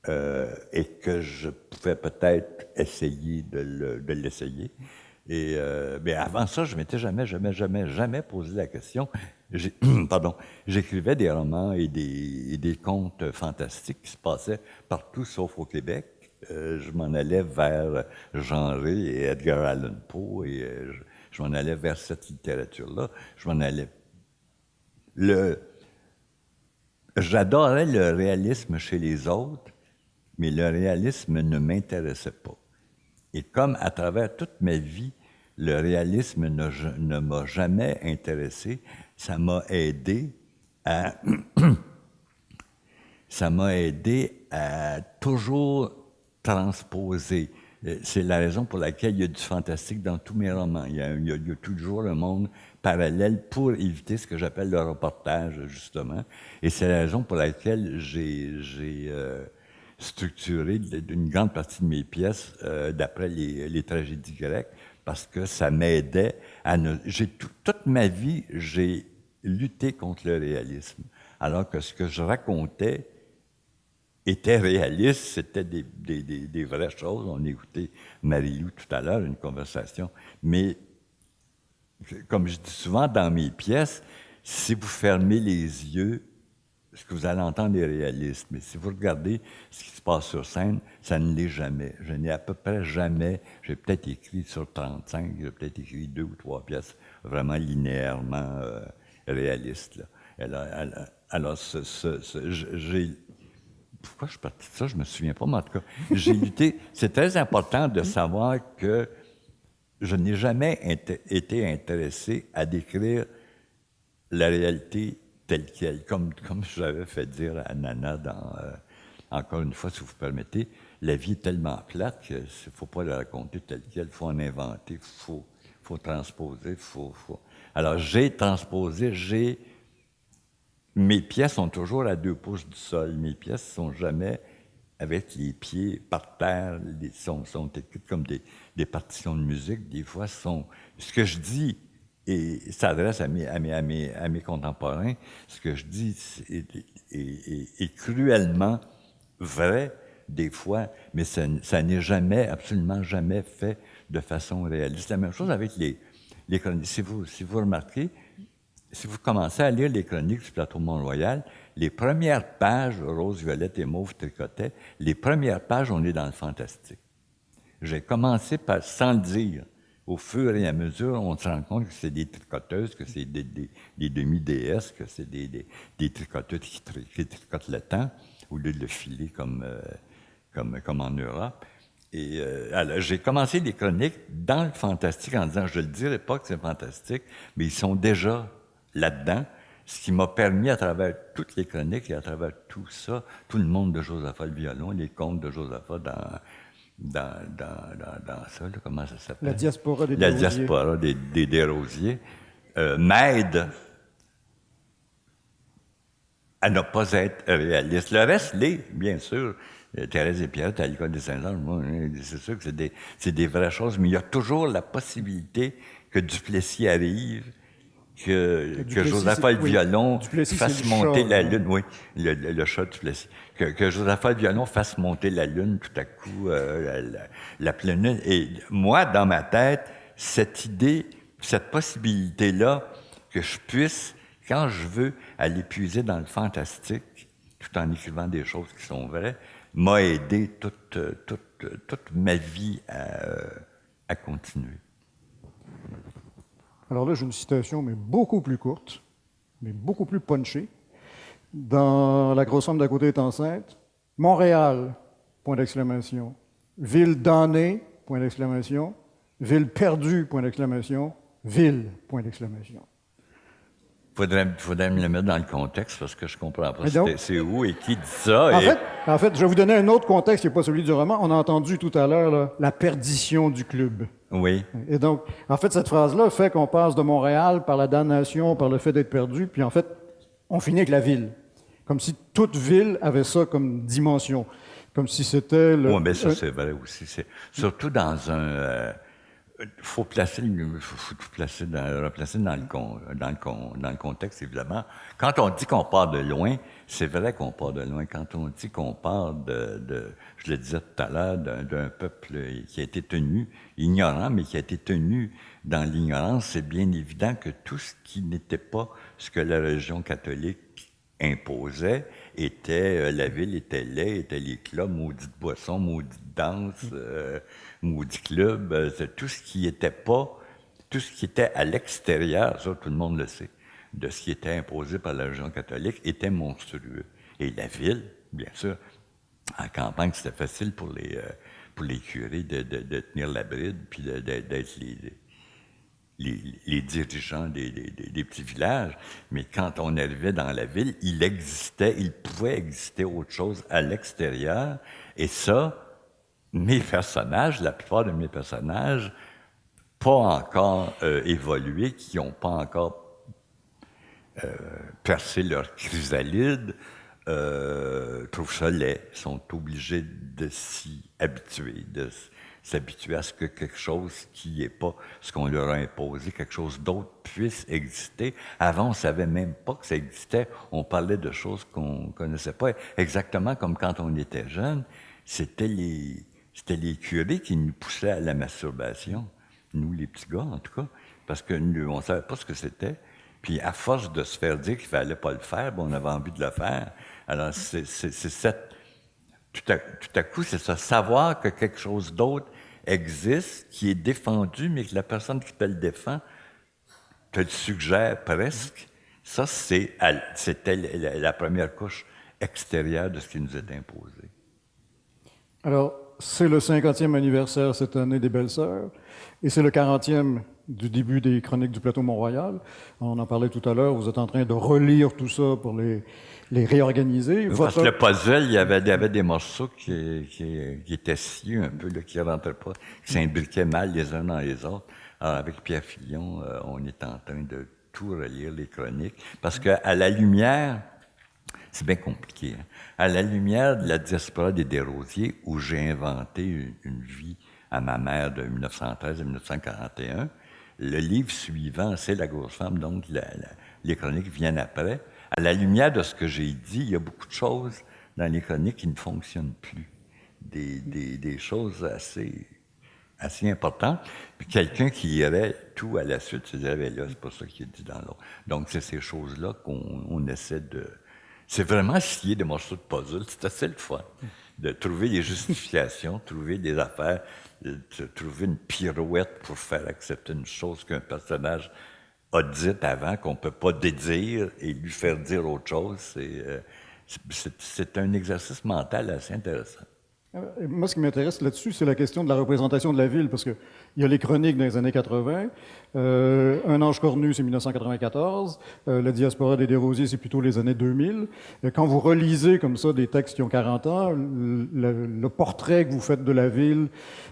et que je pouvais peut-être essayer de l'essayer. Mais avant ça, je m'étais jamais posé la question. Pardon, j'écrivais des romans et des contes fantastiques qui se passaient partout sauf au Québec. Je m'en allais vers Jean Rey et Edgar Allan Poe et je m'en allais vers cette littérature-là. Je m'en allais. J'adorais le réalisme chez les autres, mais le réalisme ne m'intéressait pas. Et comme à travers toute ma vie, le réalisme ne m'a jamais intéressé, ça m'a aidé à toujours transposer. C'est la raison pour laquelle il y a du fantastique dans tous mes romans. Il y a toujours un monde parallèle pour éviter ce que j'appelle le reportage, justement. Et c'est la raison pour laquelle j'ai structuré une grande partie de mes pièces d'après les tragédies grecques, parce que ça m'aidait à ne... Toute ma vie, j'ai lutté contre le réalisme, alors que ce que je racontais était réaliste, c'était des vraies choses. On écoutait Marie-Lou tout à l'heure, une conversation. Mais, comme je dis souvent dans mes pièces, si vous fermez les yeux, ce que vous allez entendre est réaliste. Mais si vous regardez ce qui se passe sur scène, ça ne l'est jamais. Je n'ai à peu près jamais... J'ai peut-être écrit sur 35, j'ai peut-être écrit 2 ou 3 pièces vraiment linéairement réalistes. Là. Alors, j'ai... Pourquoi je suis parti de ça? Je ne me souviens pas, mais en tout cas, j'ai lutté. C'est très important de savoir que je n'ai jamais été intéressé à décrire la réalité telle qu'elle. Comme j'avais fait dire à Nana encore une fois, si vous permettez, la vie est tellement plate qu'il ne faut pas la raconter telle qu'elle, il faut en inventer, il faut transposer, Alors, j'ai transposé, Mes pièces sont toujours à 2 pouces du sol. Mes pièces ne sont jamais avec les pieds par terre. Sont écrites comme des partitions de musique. Des fois, ce que je dis et s'adresse à mes contemporains. Ce que je dis est cruellement vrai des fois, mais ça n'est absolument jamais fait de façon réaliste. C'est la même chose avec les chroniques. Si vous remarquez, si vous commencez à lire les chroniques du plateau Mont-Royal, les premières pages, Rose, Violette et Mauve tricotaient, les premières pages, on est dans le fantastique. J'ai commencé sans le dire. Au fur et à mesure, on se rend compte que c'est des tricoteuses, que c'est des demi-déesses, que c'est des tricoteuses qui tricotent le temps, au lieu de le filer comme en Europe. Et alors, j'ai commencé les chroniques dans le fantastique en disant, je ne le dirai pas que c'est fantastique, mais ils sont déjà là-dedans, ce qui m'a permis, à travers toutes les chroniques et à travers tout ça, tout le monde de Josaphat le violon, les contes de Josaphat dans ça, là, comment ça s'appelle? La diaspora des Desrosiers. La diaspora des Desrosiers m'aide à ne pas être réaliste. Le reste l'est, bien sûr. Thérèse et Pierrette à l'École des Saint-Anges, c'est sûr que c'est des vraies choses, mais il y a toujours la possibilité que Duplessis arrive, que Josaphat le violon fasse monter la lune. Oui, le chat Duplessis. Que Josaphat le violon fasse monter la lune tout à coup, la pleine lune. Et moi, dans ma tête, cette idée, cette possibilité-là, que je puisse, quand je veux, aller puiser dans le fantastique, tout en écrivant des choses qui sont vraies, m'a aidé toute ma vie à continuer. Alors là, j'ai une citation, mais beaucoup plus courte, mais beaucoup plus punchée. Dans La grosse femme d'à côté est enceinte, Montréal, point d'exclamation. Ville damnée, point d'exclamation. Ville perdue, point d'exclamation. Ville, point d'exclamation. Faudrait me le mettre dans le contexte parce que je comprends pas. C'est où et qui dit ça? En fait, je vais vous donner un autre contexte qui n'est pas celui du roman. On a entendu tout à l'heure la perdition du club. Oui. Et donc, en fait, cette phrase-là fait qu'on passe de Montréal par la damnation, par le fait d'être perdu, puis en fait, on finit avec la ville. Comme si toute ville avait ça comme dimension. Comme si c'était... Oui, bien ça, c'est vrai aussi. Surtout dans faut placer, faut tout placer replacer dans le contexte, évidemment. Quand on dit qu'on part de loin, c'est vrai qu'on part de loin. Quand on dit qu'on part je le disais tout à l'heure, d'un peuple qui a été tenu ignorant, mais qui a été tenu dans l'ignorance, c'est bien évident que tout ce qui n'était pas ce que la religion catholique imposait était, la ville était laid, étaient les clubs, maudites boissons, maudites danses, maudits clubs, c'est tout ce qui était à l'extérieur, ça tout le monde le sait, de ce qui était imposé par la religion catholique était monstrueux. Et la ville, bien sûr, en campagne, c'était facile pour les curés de tenir la bride, puis d'être les dirigeants des petits villages, mais quand on arrivait dans la ville, il pouvait exister autre chose à l'extérieur, et ça, la plupart de mes personnages, pas encore évolués, qui n'ont pas encore percé leur chrysalide, trouvent ça laid, sont obligés de s'y habituer, s'habituer à ce que quelque chose qui n'est pas ce qu'on leur a imposé, quelque chose d'autre puisse exister. Avant, on ne savait même pas que ça existait. On parlait de choses qu'on ne connaissait pas. Exactement comme quand on était jeune, c'était les curés qui nous poussaient à la masturbation. Nous, les petits gars, en tout cas, parce que nous, on ne savait pas ce que c'était. Puis, à force de se faire dire qu'il ne fallait pas le faire, on avait envie de le faire. Alors, c'est cette... Tout à coup, c'est ça, savoir que quelque chose d'autre existe, qui est défendu, mais que la personne qui te le défend te le suggère presque. Ça, c'était la première couche extérieure de ce qui nous est imposé. Alors, c'est le 50e anniversaire cette année des Belles-Sœurs, et c'est le 40e du début des Chroniques du Plateau Mont-Royal. On en parlait tout à l'heure, vous êtes en train de relire tout ça pour les réorganiser. Parce que le puzzle, il y avait des morceaux qui étaient sciés un peu, là, qui ne rentraient pas, qui s'imbriquaient mal les uns dans les autres. Alors, avec Pierre Fillon, on est en train de tout relire, les chroniques, parce qu'à la lumière, c'est bien compliqué, hein? À la lumière de la diaspora des Desrosiers, où j'ai inventé une vie à ma mère de 1913 à 1941, le livre suivant, c'est La grosse femme, donc les chroniques viennent après. À la lumière de ce que j'ai dit, il y a beaucoup de choses dans les chroniques qui ne fonctionnent plus. Des choses assez importantes. Puis quelqu'un qui irait tout à la suite se dirait, là, c'est pas ça qui est dit dans l'autre. Donc, c'est ces choses-là qu'on essaie de... C'est vraiment scier des morceaux de puzzle. C'est assez le fun de trouver des justifications, trouver des affaires, de trouver une pirouette pour faire accepter une chose qu'un personnage a dite avant, qu'on ne peut pas dédire et lui faire dire autre chose. C'est un exercice mental assez intéressant. Moi, ce qui m'intéresse là-dessus, c'est la question de la représentation de la ville, parce qu'il y a les chroniques dans les années 80, Un ange cornu, c'est 1994, la diaspora des Desrosiers, c'est plutôt les années 2000. Quand vous relisez comme ça des textes qui ont 40 ans, le portrait que vous faites de la ville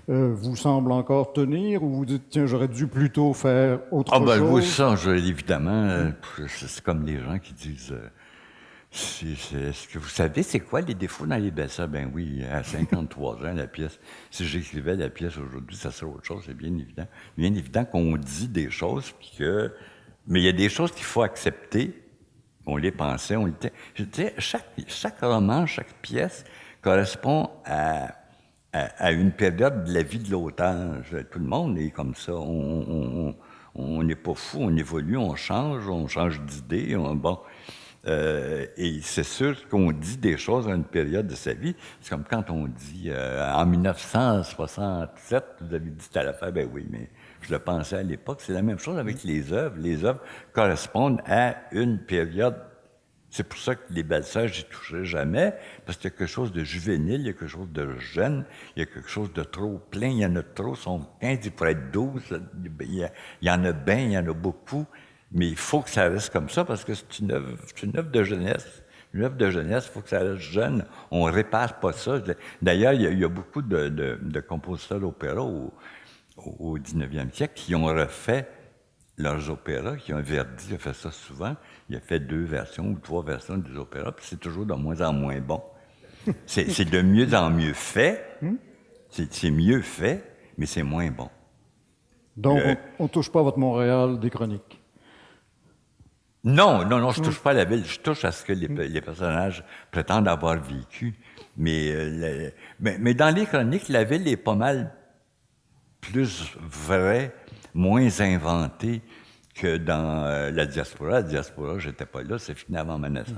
vous semble encore tenir, ou vous dites, tiens, j'aurais dû plutôt faire autre chose? Oui, ça, évidemment, c'est comme les gens qui disent... Est-ce que vous savez c'est quoi les défauts dans les Belles-Sœurs? Ben oui, à 53 ans, la pièce, si j'écrivais la pièce aujourd'hui, ça serait autre chose, c'est bien évident. Bien évident qu'on dit des choses, mais il y a des choses qu'il faut accepter. On les pensait, on les... Je disais, chaque roman, chaque pièce correspond à une période de la vie de l'auteur. Tout le monde est comme ça. On n'est pas fou, on évolue, on change d'idée, bon... et c'est sûr qu'on dit des choses à une période de sa vie. C'est comme quand on dit en 1967, vous avez dit telle affaire, ben oui, mais je le pensais à l'époque. C'est la même chose avec les œuvres. Les œuvres correspondent à une période. C'est pour ça que les Belles-Sœurs, j'y toucherai jamais, parce qu'il y a quelque chose de juvénile, il y a quelque chose de jeune, il y a quelque chose de trop plein, il y en a trop, sont 15, il pourrait être 12, il y en a bien, il y en a beaucoup. Mais il faut que ça reste comme ça parce que c'est une œuvre de jeunesse. Une œuvre de jeunesse, il faut que ça reste jeune. On ne répare pas ça. D'ailleurs, il y a beaucoup de compositeurs d'opéra au 19e siècle qui ont refait leurs opéras, qui ont Verdi a fait ça souvent. Il a fait 2 versions ou 3 versions des opéras, puis c'est toujours de moins en moins bon. C'est de mieux en mieux fait. C'est mieux fait, mais c'est moins bon. Donc, on ne touche pas à votre Montréal des chroniques. Non, je touche pas à la ville. Je touche à ce que les personnages prétendent avoir vécu. Mais dans les chroniques, la ville est pas mal plus vraie, moins inventée que dans la diaspora. La diaspora, j'étais pas là, c'est fini avant ma naissance.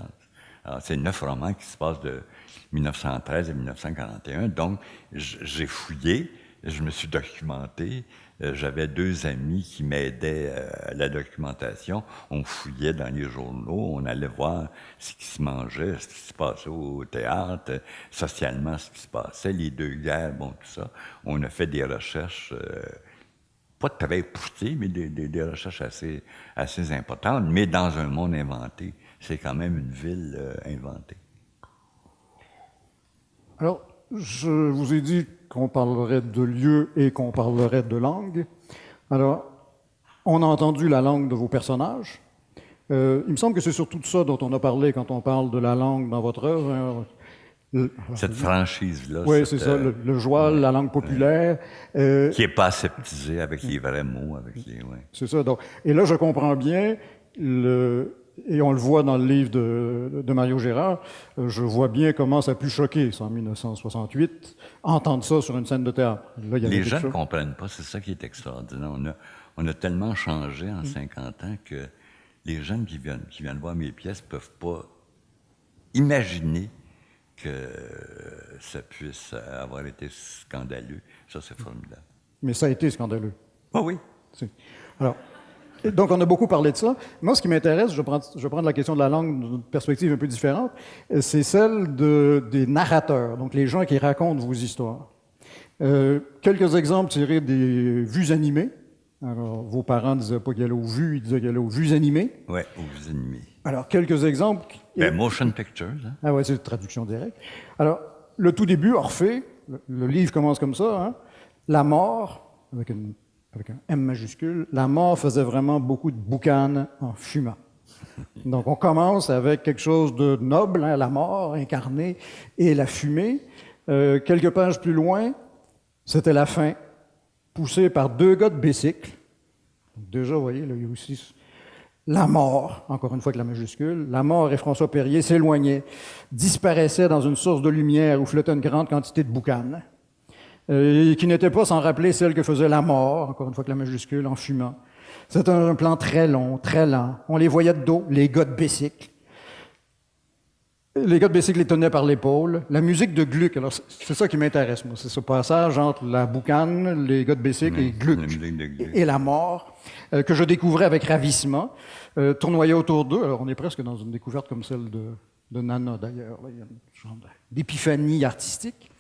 Alors, c'est 9 romans qui se passent de 1913 à 1941. Donc, j'ai fouillé, je me suis documenté. J'avais 2 amis qui m'aidaient à la documentation. On fouillait dans les journaux, on allait voir ce qui se mangeait, ce qui se passait au théâtre, socialement ce qui se passait, les 2 guerres, bon, tout ça. On a fait des recherches, pas très poussées, mais des recherches assez importantes, mais dans un monde inventé. C'est quand même une ville inventée. Alors, je vous ai dit qu'on parlerait de lieu et qu'on parlerait de langue. Alors, on a entendu la langue de vos personnages. Il me semble que c'est surtout de ça dont on a parlé quand on parle de la langue dans votre œuvre. Cette franchise-là. Oui, c'est ça, le joual, la langue populaire. Qui n'est pas aseptisée avec les vrais mots. C'est ça. Donc, et là, je comprends bien, et on le voit dans le livre de Mario Gérard, je vois bien comment ça a pu choquer, ça, en 1968, entendre ça sur une scène de théâtre. Là, les gens ne comprennent pas, c'est ça qui est extraordinaire. On a tellement changé en 50 ans que les jeunes qui viennent voir mes pièces ne peuvent pas imaginer que ça puisse avoir été scandaleux. Ça, c'est formidable. Mais ça a été scandaleux. Ah oui. Alors, donc, on a beaucoup parlé de ça. Moi, ce qui m'intéresse, je vais prendre la question de la langue d'une perspective un peu différente, c'est celle des narrateurs, donc les gens qui racontent vos histoires. Quelques exemples tirés des vues animées. Alors, vos parents ne disaient pas qu'il y allait aux vues, ils disaient qu'il y allait aux vues animées. Oui, aux vues animées. Alors, quelques exemples. Motion pictures. Hein? Ah ouais, c'est une traduction directe. Alors, le tout début, Orphée, le livre commence comme ça, hein? La mort, avec un M majuscule, la mort faisait vraiment beaucoup de boucanes en fumant. Donc, on commence avec quelque chose de noble, hein, la mort incarnée et la fumée. Quelques pages plus loin, c'était la fin, poussée par 2 gars de bicycle. Donc, déjà, vous voyez, là, il y a aussi la mort, encore une fois avec la majuscule. La mort et François Périer s'éloignaient, disparaissaient dans une source de lumière où flottait une grande quantité de boucanes. Et qui n'était pas sans rappeler celle que faisait la mort, encore une fois que la majuscule, en fumant. C'était un plan très long, très lent. On les voyait de dos, les gars de bicycle. Les gars de bicycle les tenaient par l'épaule. La musique de Gluck, alors c'est ça qui m'intéresse, moi. C'est ce passage entre la boucane, les gars de bicycle et Gluck, et la mort, que je découvrais avec ravissement, tournoyait autour d'eux. Alors on est presque dans une découverte comme celle de Nana, d'ailleurs. Il y a une genre d'épiphanie artistique.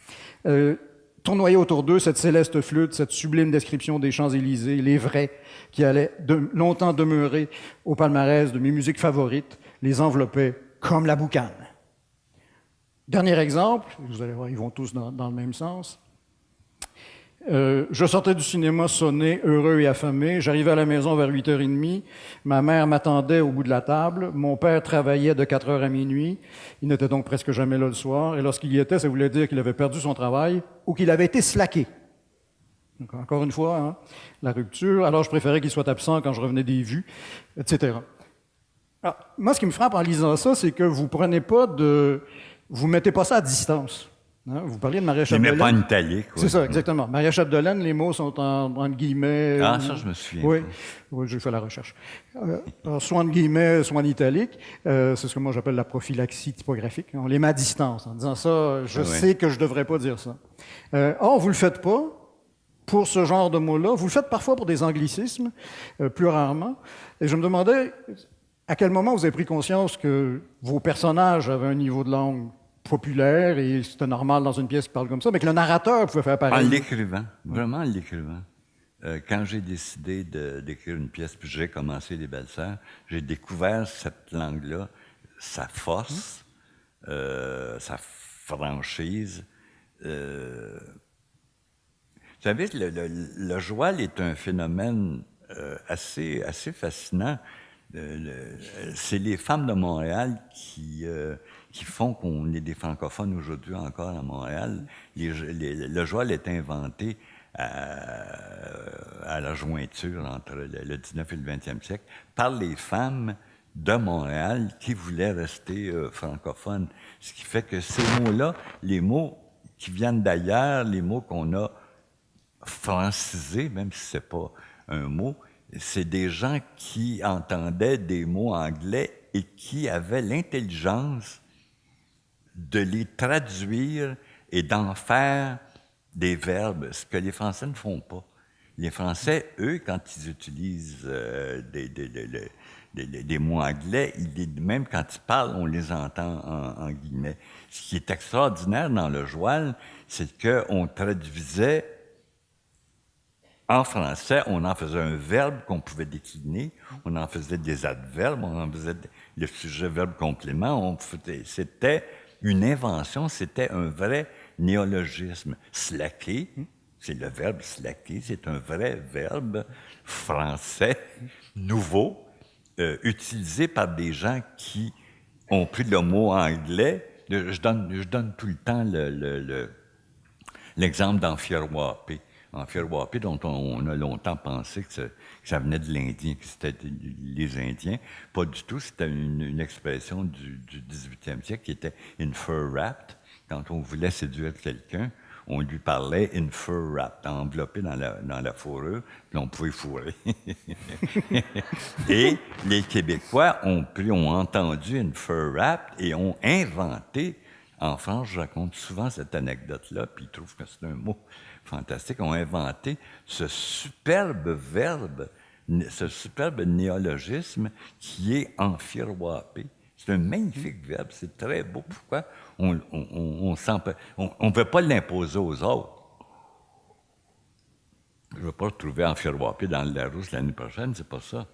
Tournoyait autour d'eux cette céleste flûte, cette sublime description des Champs-Élysées, les vrais, qui allaient longtemps demeurer au palmarès de mes musiques favorites, les enveloppaient comme la boucane. Dernier exemple, vous allez voir, ils vont tous dans le même sens. Je sortais du cinéma sonné, heureux et affamé. J'arrivais à la maison vers 8h30. Ma mère m'attendait au bout de la table. Mon père travaillait de 4h à minuit. Il n'était donc presque jamais là le soir. Et lorsqu'il y était, ça voulait dire qu'il avait perdu son travail ou qu'il avait été slacké. Donc, encore une fois, hein, la rupture. Alors, je préférais qu'il soit absent quand je revenais des vues, etc. Alors, moi, ce qui me frappe en lisant ça, c'est que vous mettez pas ça à distance. Hein, vous parliez de Maria Chapdelaine. Il met pas en italique. C'est ça, exactement. Maria Chapdelaine, les mots sont entre guillemets. Ah, ça, je me souviens. Oui, j'ai fait la recherche. Soit en guillemets, soit en italique. C'est ce que moi j'appelle la prophylaxie typographique. On les met à distance en disant ça, je sais que je devrais pas dire ça. Or, vous le faites pas pour ce genre de mots-là. Vous le faites parfois pour des anglicismes, plus rarement. Et je me demandais à quel moment vous avez pris conscience que vos personnages avaient un niveau de langue populaire et c'était normal dans une pièce qui parle comme ça, mais que le narrateur pouvait faire pareil. En l'écrivant, vraiment en l'écrivant. Quand j'ai décidé d'écrire une pièce, puis j'ai commencé Les Belles-Sœurs, j'ai découvert cette langue-là, sa force, sa franchise. Vous savez, le joual est un phénomène assez fascinant. C'est les femmes de Montréal qui font qu'on est des francophones aujourd'hui encore à Montréal. Le joual est inventé à la jointure entre le 19 et le 20e siècle par les femmes de Montréal qui voulaient rester francophones. Ce qui fait que ces mots-là, les mots qui viennent d'ailleurs, les mots qu'on a francisés, même si ce n'est pas un mot, c'est des gens qui entendaient des mots anglais et qui avaient l'intelligence de les traduire et d'en faire des verbes, ce que les Français ne font pas. Les Français, eux, quand ils utilisent des mots anglais, même quand ils parlent, on les entend en guillemets. Ce qui est extraordinaire dans le joual, c'est qu'on traduisait en français, on en faisait un verbe qu'on pouvait décliner, on en faisait des adverbes, on en faisait le sujet, verbe, complément. C'était une invention, c'était un vrai néologisme. Slacker, c'est le verbe slacker, c'est un vrai verbe français, nouveau, utilisé par des gens qui ont pris le mot anglais. Je donne tout le temps l'exemple d'enfiroiper. Enfiroiper, dont on a longtemps pensé que ça venait de l'Indien, que c'était les Indiens. Pas du tout, c'était une expression du 18e siècle qui était « in fur wrapped ». Quand on voulait séduire quelqu'un, on lui parlait « in fur wrapped », enveloppé dans la fourrure, puis on pouvait fourrer. Et les Québécois ont entendu « in fur wrapped » et ont inventé. En France, je raconte souvent cette anecdote-là, puis ils trouvent que c'est un mot fantastique, ont inventé ce superbe verbe, ce superbe néologisme qui est enfiroiper. C'est un magnifique verbe, c'est très beau. Pourquoi? On ne veut pas l'imposer aux autres. Je ne veux pas retrouver enfiroiper dans le Larousse l'année prochaine, c'est pas ça.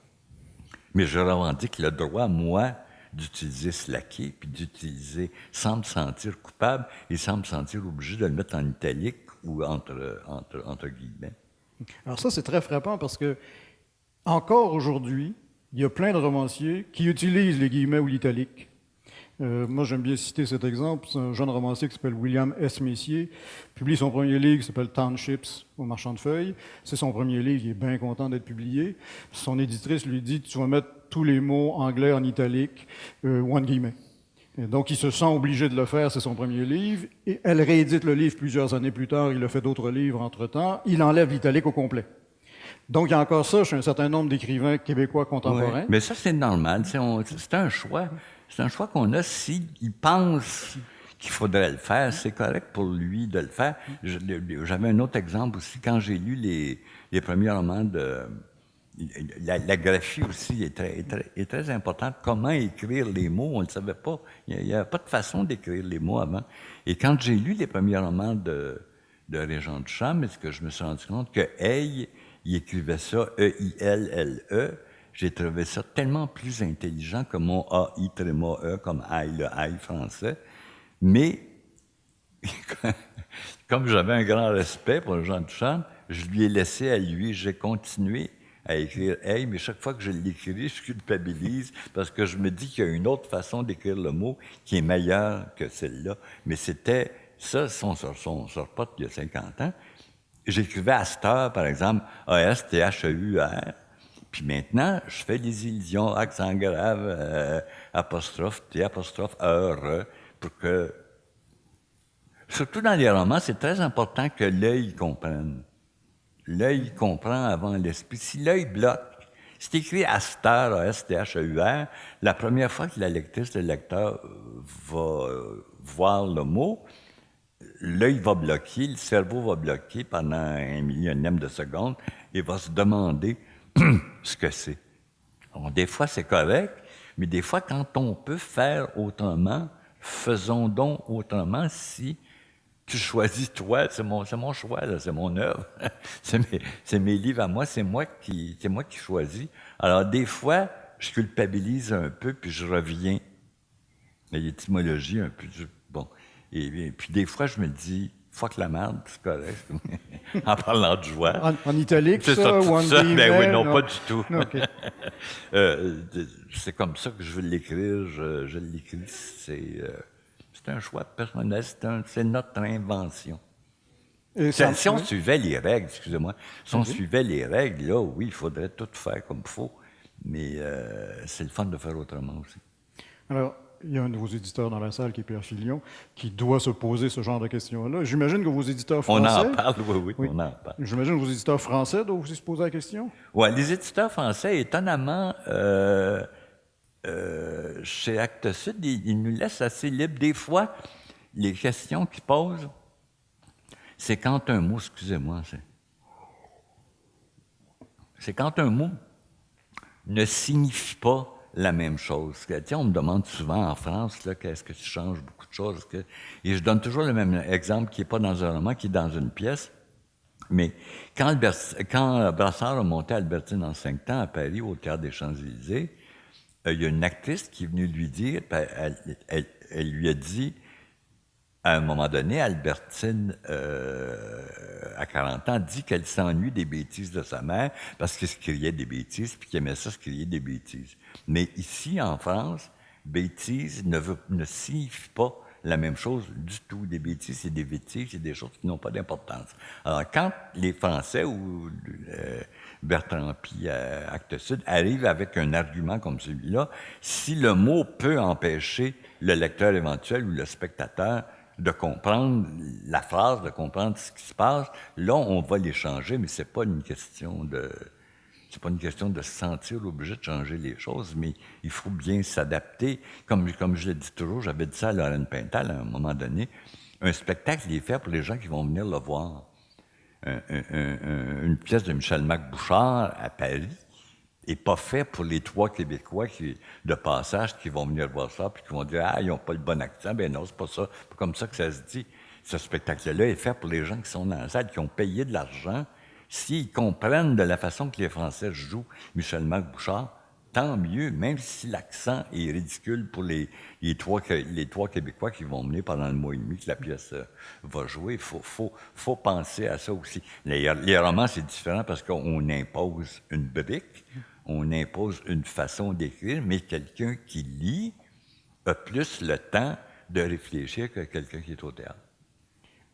Mais je revendique le droit, moi, d'utiliser slacker, puis d'utiliser sans me sentir coupable et sans me sentir obligé de le mettre en italique ou entre guillemets. Alors ça, c'est très frappant parce que, encore aujourd'hui, il y a plein de romanciers qui utilisent les guillemets ou l'italique. Moi, j'aime bien citer cet exemple. C'est un jeune romancier qui s'appelle William S. Messier, publie son premier livre qui s'appelle Townships au Marchand de Feuilles. C'est son premier livre, il est bien content d'être publié. Son éditrice lui dit « Tu vas mettre tous les mots anglais en italique ou en guillemets ». Donc, il se sent obligé de le faire, c'est son premier livre. Et elle réédite le livre plusieurs années plus tard, il a fait d'autres livres entre-temps. Il enlève l'italique au complet. Donc, il y a encore ça chez un certain nombre d'écrivains québécois contemporains. Oui, mais ça, c'est normal. C'est un choix. C'est un choix qu'on a s'il pense qu'il faudrait le faire. C'est correct pour lui de le faire. J'avais un autre exemple aussi. Quand j'ai lu les premiers romans de... La graphie aussi est très importante. Comment écrire les mots, on ne le savait pas. Il n'y avait pas de façon d'écrire les mots avant. Et quand j'ai lu les premiers romans de Régent Duchamp, est-ce que je me suis rendu compte que « Hey », il écrivait ça « E-I-L-L-E », j'ai trouvé ça tellement plus intelligent que mon A-I-E, comme « aïe », le « aïe » français. Mais, comme j'avais un grand respect pour Régent Duchamp, je lui ai laissé à lui, j'ai continué à écrire « Hey », mais chaque fois que je l'écris, je culpabilise parce que je me dis qu'il y a une autre façon d'écrire le mot qui est meilleure que celle-là. Mais c'était ça, son pote il y a 50 ans. J'écrivais à cette heure, par exemple, A-S-T-H-E-U-R. Puis maintenant, je fais des illusions, accent grave, apostrophe, T, apostrophe, E-R, pour que... Surtout dans les romans, c'est très important que l'œil comprenne. L'œil comprend avant l'esprit. Si l'œil bloque, c'est écrit Aster, A-S-T-H-E-U-R, la première fois que la lectrice, le lecteur va voir le mot, l'œil va bloquer, le cerveau va bloquer pendant un millionième de seconde et va se demander ce que c'est. Alors, des fois, c'est correct, mais des fois, quand on peut faire autrement, faisons donc autrement si... Tu choisis, toi, c'est mon choix, là, c'est mon œuvre. c'est mes livres à moi, c'est moi qui choisis. Alors, des fois, je culpabilise un peu, puis je reviens à l'étymologie un peu. Bon. Et puis, des fois, je me dis, fuck la merde, c'est correct. En parlant de joie. En italique, c'est ça, ou en guillemets? Ben oui, non, pas du tout. Okay. C'est comme ça que je veux l'écrire. Je l'écris, c'est un choix personnel, c'est notre invention. Et Si on oui. suivait les règles, excusez-moi, si on suivait les règles, là, oui, il faudrait tout faire comme il faut, mais c'est le fun de faire autrement aussi. Alors, il y a un de vos éditeurs dans la salle qui est Pierre Filion, qui doit se poser ce genre de questions-là. J'imagine que vos éditeurs On en français... parle, oui, Oui. on en parle. J'imagine que vos éditeurs français doivent aussi se poser la question. Ouais, les éditeurs français, étonnamment, chez Actes Sud, ils nous laissent assez libres. Des fois, les questions qu'ils posent, c'est quand un mot, excusez-moi, c'est quand un mot ne signifie pas la même chose. Tu sais, on me demande souvent en France, là, qu'est-ce que tu changes beaucoup de choses. Et je donne toujours le même exemple qui n'est pas dans un roman, qui est dans une pièce. Mais quand Brassard a monté Albertine en 5 ans à Paris, au Théâtre des Champs-Élysées, il y a une actrice qui est venue lui dire, elle lui a dit, à un moment donné, Albertine, à 40 ans, dit qu'elle s'ennuie des bêtises de sa mère parce qu'elle se criait des bêtises, puis qu'elle aimait ça se crier des bêtises. Mais ici, en France, bêtises ne signifie pas la même chose du tout. Des bêtises, c'est des bêtises, c'est des choses qui n'ont pas d'importance. Alors, quand les Français ou Bertrand Pi, Actes Sud, arrivent avec un argument comme celui-là, si le mot peut empêcher le lecteur éventuel ou le spectateur de comprendre la phrase, de comprendre ce qui se passe, là, on va les changer, mais c'est pas une question de se sentir obligé de changer les choses, mais il faut bien s'adapter. Comme je l'ai dit toujours, j'avais dit ça à Lorraine Pintal à un moment donné, un spectacle, il est fait pour les gens qui vont venir le voir. Une pièce de Michel-Mac Bouchard à Paris n'est pas fait pour les 3 Québécois de passage qui vont venir voir ça puis qui vont dire « Ah, ils n'ont pas le bon accent. » Ben non, c'est pas ça. C'est pas comme ça que ça se dit. Ce spectacle-là est fait pour les gens qui sont dans la salle, qui ont payé de l'argent. S'ils comprennent de la façon que les Français jouent Michel-Mac Bouchard, tant mieux, même si l'accent est ridicule pour les 3 Québécois qui vont venir pendant le mois et demi que la pièce va jouer. Il faut penser à ça aussi. Les romans, c'est différent parce qu'on impose une brique, on impose une façon d'écrire, mais quelqu'un qui lit a plus le temps de réfléchir que quelqu'un qui est au théâtre.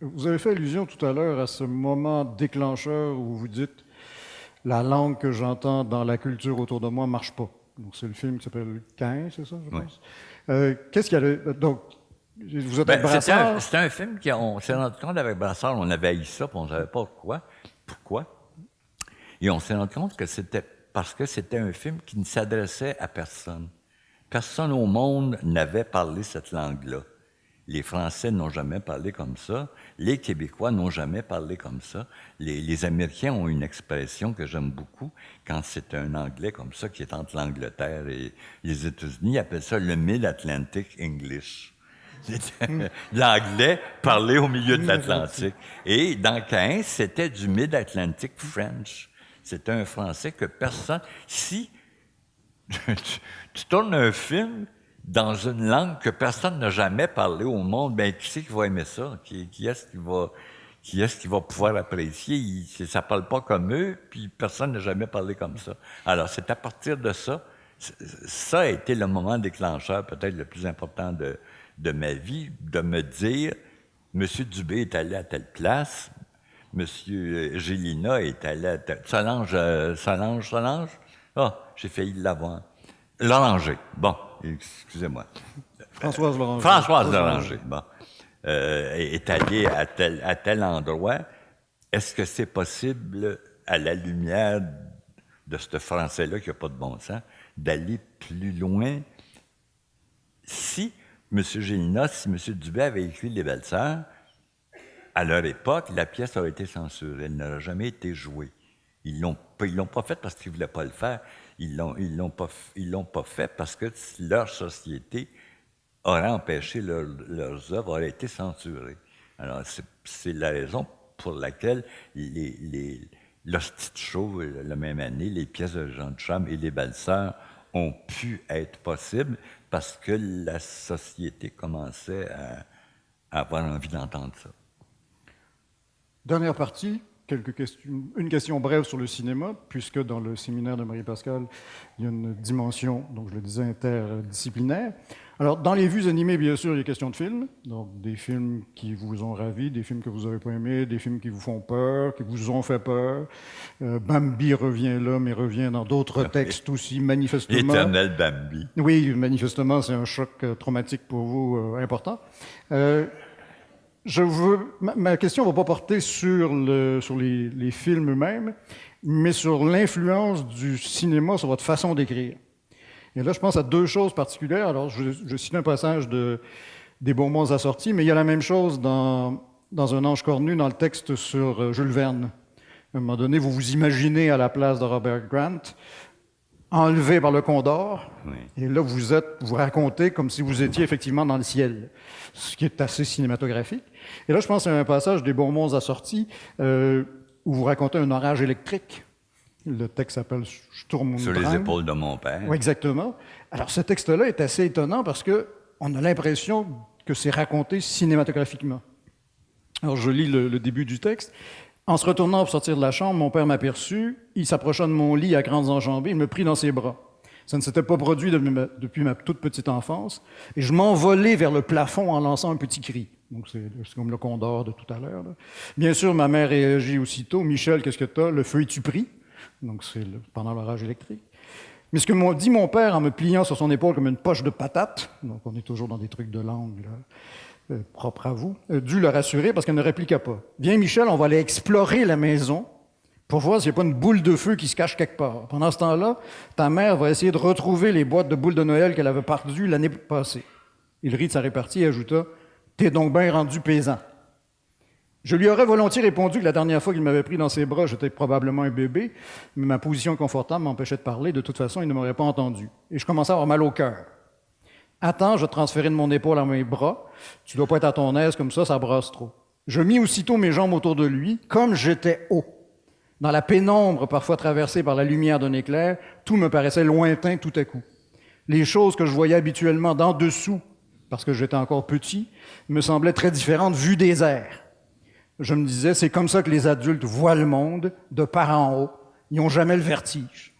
Vous avez fait allusion tout à l'heure à ce moment déclencheur où vous dites « La langue que j'entends dans la culture autour de moi ne marche pas ». Donc, c'est le film qui s'appelle « Caïn », c'est ça, je pense? Qu'est-ce qu'il y a... Donc, vous êtes avec Brassard? C'était un film qu'on s'est rendu compte avec Brassard, on avait haï ça, puis on ne savait pas pourquoi. Et on s'est rendu compte que c'était parce que c'était un film qui ne s'adressait à personne. Personne au monde n'avait parlé cette langue-là. Les Français n'ont jamais parlé comme ça. Les Québécois n'ont jamais parlé comme ça. Les Américains ont une expression que j'aime beaucoup quand c'est un anglais comme ça qui est entre l'Angleterre et les États-Unis. Ils appellent ça le Mid-Atlantic English. C'est l'anglais parlé au milieu de l'Atlantique. Et dans Caïn, c'était du Mid-Atlantic French. C'était un français que personne... Si tu tournes un film dans une langue que personne n'a jamais parlé au monde, bien, qui c'est qui va aimer ça? Qui est-ce qui va pouvoir apprécier? Ça ne parle pas comme eux, puis personne n'a jamais parlé comme ça. Alors, c'est à partir de ça, ça a été le moment déclencheur, peut-être le plus important de ma vie, de me dire, M. Dubé est allé à telle place, M. Gélina est allé à telle... Solange? Ah, j'ai failli l'avoir. Loranger, bon, excusez-moi. Françoise Loranger. Françoise Loranger, bon. Est allée à tel endroit. Est-ce que c'est possible, à la lumière de ce Français-là qui n'a pas de bon sens, d'aller plus loin? Si M. Gélina, si M. Dubé avait écrit Les Belles-Sœurs, à leur époque, la pièce aurait été censurée. Elle n'aurait jamais été jouée. Ils l'ont pas fait parce qu'ils ne voulaient pas le faire. Ils l'ont pas fait parce que leur société aurait empêché leurs œuvres, auraient été censurées. Alors, c'est la raison pour laquelle l'Hostie de Chauve, la même année, les pièces de Jean Duchamp et les Belles-Sœurs ont pu être possibles parce que la société commençait à avoir envie d'entendre ça. Dernière partie, une question brève sur le cinéma, puisque dans le séminaire de Marie-Pascale, il y a une dimension, donc je le disais, interdisciplinaire. Alors, dans les vues animées, bien sûr, il y a question de films, donc des films qui vous ont ravi, des films que vous n'avez pas aimés, des films qui vous font peur, qui vous ont fait peur. Bambi revient là, mais revient dans d'autres textes aussi, manifestement. L'éternel Bambi. Oui, manifestement, c'est un choc traumatique pour vous important. Ma question ne va pas porter sur les films eux-mêmes, mais sur l'influence du cinéma sur votre façon d'écrire. Et là, je pense à deux choses particulières. Alors, je cite un passage des Beaux mondes assortis, mais il y a la même chose dans Un ange cornu, dans le texte sur Jules Verne. À un moment donné, vous vous imaginez à la place de Robert Grant, enlevé par le Condor, oui. Et là, vous racontez comme si vous étiez effectivement dans le ciel, ce qui est assez cinématographique. Et là, je pense à un passage des Beaux mondes assortis où vous racontez un orage électrique. Le texte s'appelle Sturm und Sur Drang. Les épaules de mon père. Oui, exactement. Alors, ce texte-là est assez étonnant parce qu'on a l'impression que c'est raconté cinématographiquement. Alors, je lis le début du texte. En se retournant pour sortir de la chambre, mon père m'aperçut. Il s'approcha de mon lit à grandes enjambées. Il me prit dans ses bras. Ça ne s'était pas produit depuis ma toute petite enfance. Et je m'envolai vers le plafond en lançant un petit cri. Donc, c'est comme le Condor de tout à l'heure. Là. Bien sûr, ma mère réagit aussitôt. « Michel, qu'est-ce que t'as? Le feu est-tu pris? » Donc, c'est pendant l'orage électrique. Mais ce que m'a dit mon père en me pliant sur son épaule comme une poche de patate, donc on est toujours dans des trucs de langue là, propres à vous, dut le rassurer parce qu'elle ne répliqua pas. « Viens, Michel, on va aller explorer la maison pour voir s'il n'y a pas une boule de feu qui se cache quelque part. Pendant ce temps-là, ta mère va essayer de retrouver les boîtes de boules de Noël qu'elle avait perdues l'année passée. » Il rit de sa répartie et ajouta « T'es donc bien rendu paysan. » Je lui aurais volontiers répondu que la dernière fois qu'il m'avait pris dans ses bras, j'étais probablement un bébé, mais ma position confortable m'empêchait de parler. De toute façon, il ne m'aurait pas entendu. Et je commençais à avoir mal au cœur. « Attends, je vais te transférer de mon épaule à mes bras. Tu dois pas être à ton aise comme ça brasse trop. » Je mis aussitôt mes jambes autour de lui, comme j'étais haut. Dans la pénombre, parfois traversée par la lumière d'un éclair, tout me paraissait lointain tout à coup. Les choses que je voyais habituellement d'en dessous, parce que j'étais encore petit, me semblaient très différentes vues des airs. Je me disais, c'est comme ça que les adultes voient le monde, de par en haut. Ils n'ont jamais le vertige.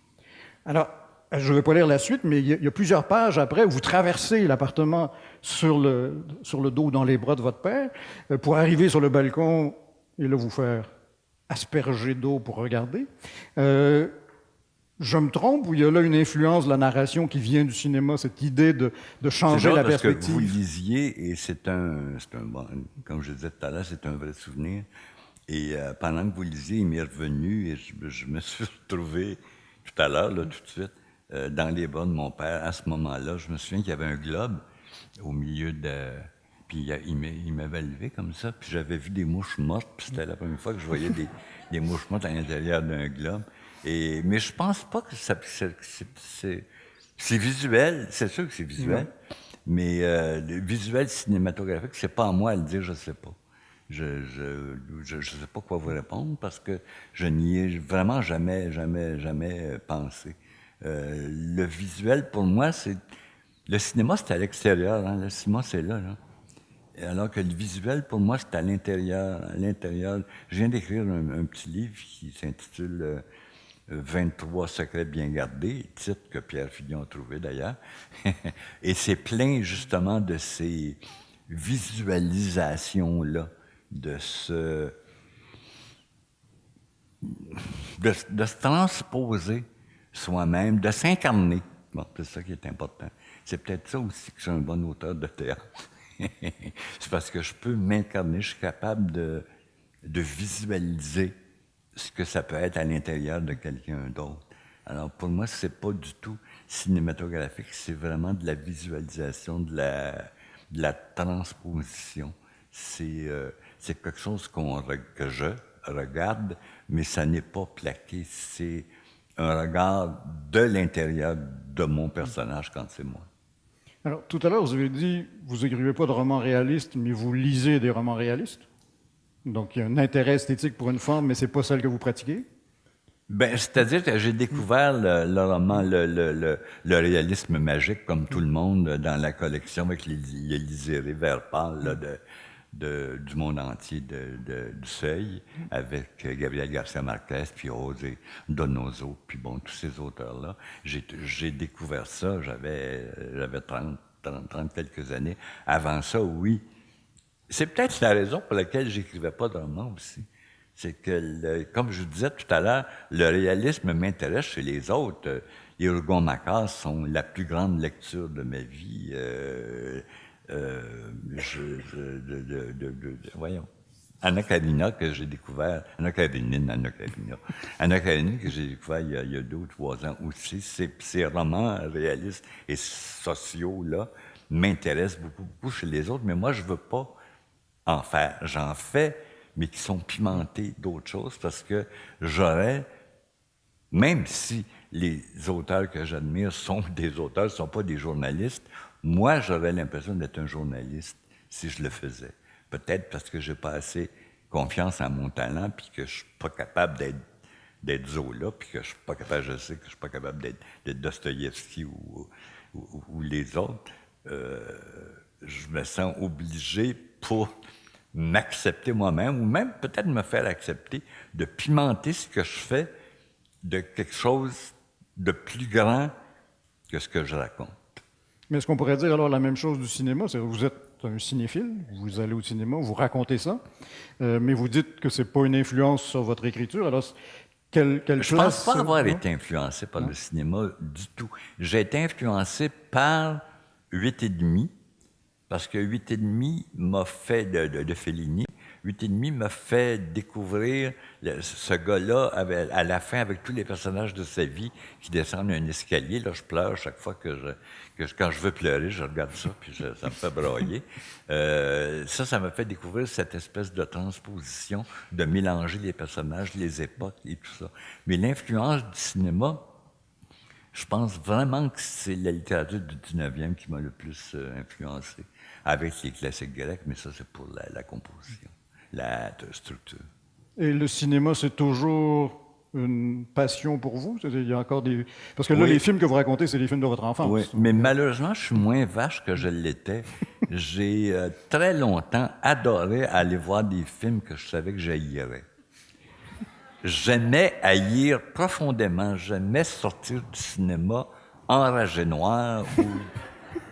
Alors, je ne vais pas lire la suite, mais il y a plusieurs pages après où vous traversez l'appartement sur le dos ou dans les bras de votre père pour arriver sur le balcon et là vous faire asperger d'eau pour regarder. Je me trompe ou il y a là une influence de la narration qui vient du cinéma, cette idée de changer la perspective? Parce que vous lisiez, et c'est un bon, comme je disais tout à l'heure, c'est un vrai souvenir. Et pendant que vous lisiez, il m'est revenu et je me suis retrouvé tout à l'heure, là, tout de suite, dans les bras de mon père. À ce moment-là, je me souviens qu'il y avait un globe au milieu de... Puis il m'avait levé comme ça, puis j'avais vu des mouches mortes, puis c'était la première fois que je voyais des mouches mortes à l'intérieur d'un globe. Mais je pense pas que c'est visuel, c'est sûr que c'est visuel, mais le visuel cinématographique, c'est pas à moi à le dire, je sais pas. Je sais pas quoi vous répondre parce que je n'y ai vraiment jamais pensé. Le visuel, pour moi, c'est... Le cinéma, c'est à l'extérieur, hein, le cinéma, c'est là. Alors que le visuel, pour moi, c'est à l'intérieur. Je viens d'écrire un petit livre qui s'intitule 23 secrets bien gardés, titre que Pierre Fillon a trouvé d'ailleurs. Et c'est plein justement de ces visualisations-là, de se transposer soi-même, de s'incarner. Bon, c'est ça qui est important. C'est peut-être ça aussi que je suis un bon auteur de théâtre. C'est parce que je peux m'incarner, je suis capable de visualiser ce que ça peut être à l'intérieur de quelqu'un d'autre. Alors, pour moi, c'est pas du tout cinématographique, c'est vraiment de la visualisation, de la transposition. C'est quelque chose que je regarde, mais ça n'est pas plaqué. C'est un regard de l'intérieur de mon personnage quand c'est moi. Alors, tout à l'heure, vous avez dit, vous n'écrivez pas de romans réalistes, mais vous lisez des romans réalistes. Donc, il y a un intérêt esthétique pour une forme, mais ce n'est pas celle que vous pratiquez? Ben, c'est-à-dire que j'ai découvert le roman, le réalisme magique, comme tout le monde, dans la collection avec les liserés vert pâle là, du monde entier du Seuil, avec Gabriel Garcia Marquez, puis José Donoso, puis bon, tous ces auteurs-là. J'ai découvert ça, j'avais 30 quelques années. Avant ça, oui. C'est peut-être la raison pour laquelle j'écrivais pas de romans aussi. C'est que, comme je vous disais tout à l'heure, le réalisme m'intéresse chez les autres. Les Rougon-Macquart sont la plus grande lecture de ma vie. Voyons. Anna Karenina que j'ai découvert, Anna Karenine que j'ai découvert il y a 2 ou 3 ans aussi. Ces romans réalistes et sociaux-là m'intéressent beaucoup chez les autres, mais moi, je veux pas en faire. J'en fais, mais qui sont pimentés d'autres choses parce que j'aurais, même si les auteurs que j'admire sont des auteurs, ne sont pas des journalistes, moi, j'aurais l'impression d'être un journaliste si je le faisais. Peut-être parce que j'ai pas assez confiance en mon talent, puis que je suis pas capable d'être Zola, puis que je suis pas capable, je sais que je suis pas capable d'être Dostoïevski ou les autres. Je me sens obligé pour m'accepter moi-même, ou même peut-être me faire accepter, de pimenter ce que je fais de quelque chose de plus grand que ce que je raconte. Mais est-ce qu'on pourrait dire alors la même chose du cinéma? C'est-à-dire que vous êtes un cinéphile, vous allez au cinéma, vous racontez ça, mais vous dites que c'est pas une influence sur votre écriture. Alors, quelle je place... pense pas avoir été influencé par le cinéma du tout. J'ai été influencé par 8,5, parce que 8,5 m'a fait, de Fellini, 8,5 m'a fait découvrir ce gars-là à la fin avec tous les personnages de sa vie qui descendent un escalier. Là, je pleure chaque fois quand je veux pleurer, je regarde ça, puis ça me fait brailler. Ça m'a fait découvrir cette espèce de transposition, de mélanger les personnages, les époques et tout ça. Mais l'influence du cinéma, je pense vraiment que c'est la littérature du 19e qui m'a le plus influencé, avec les classiques grecs, mais ça, c'est pour la composition, la structure. Et le cinéma, c'est toujours une passion pour vous? C'est-à-dire, il y a encore des... Parce que là, les films que vous racontez, c'est les films de votre enfance. Oui, mais malheureusement, je suis moins vache que je l'étais. J'ai très longtemps adoré aller voir des films que je savais que j'haïrais. J'aimais haïr profondément. J'aimais sortir du cinéma enragé noir ou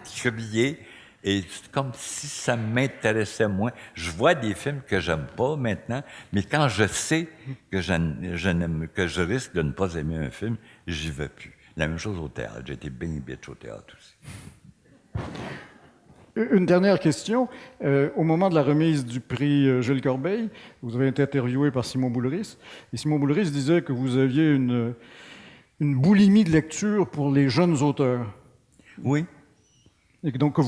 crier. Et c'est comme si ça m'intéressait moins. Je vois des films que j'aime pas maintenant, mais quand je sais que je risque de ne pas aimer un film, j'y vais plus. La même chose au théâtre. J'ai été bien bitch au théâtre aussi. Une dernière question. Au moment de la remise du prix Jules Corbeil, vous avez été interviewé par Simon Boulris. Et Simon Boulris disait que vous aviez une boulimie de lecture pour les jeunes auteurs. Oui. Et donc que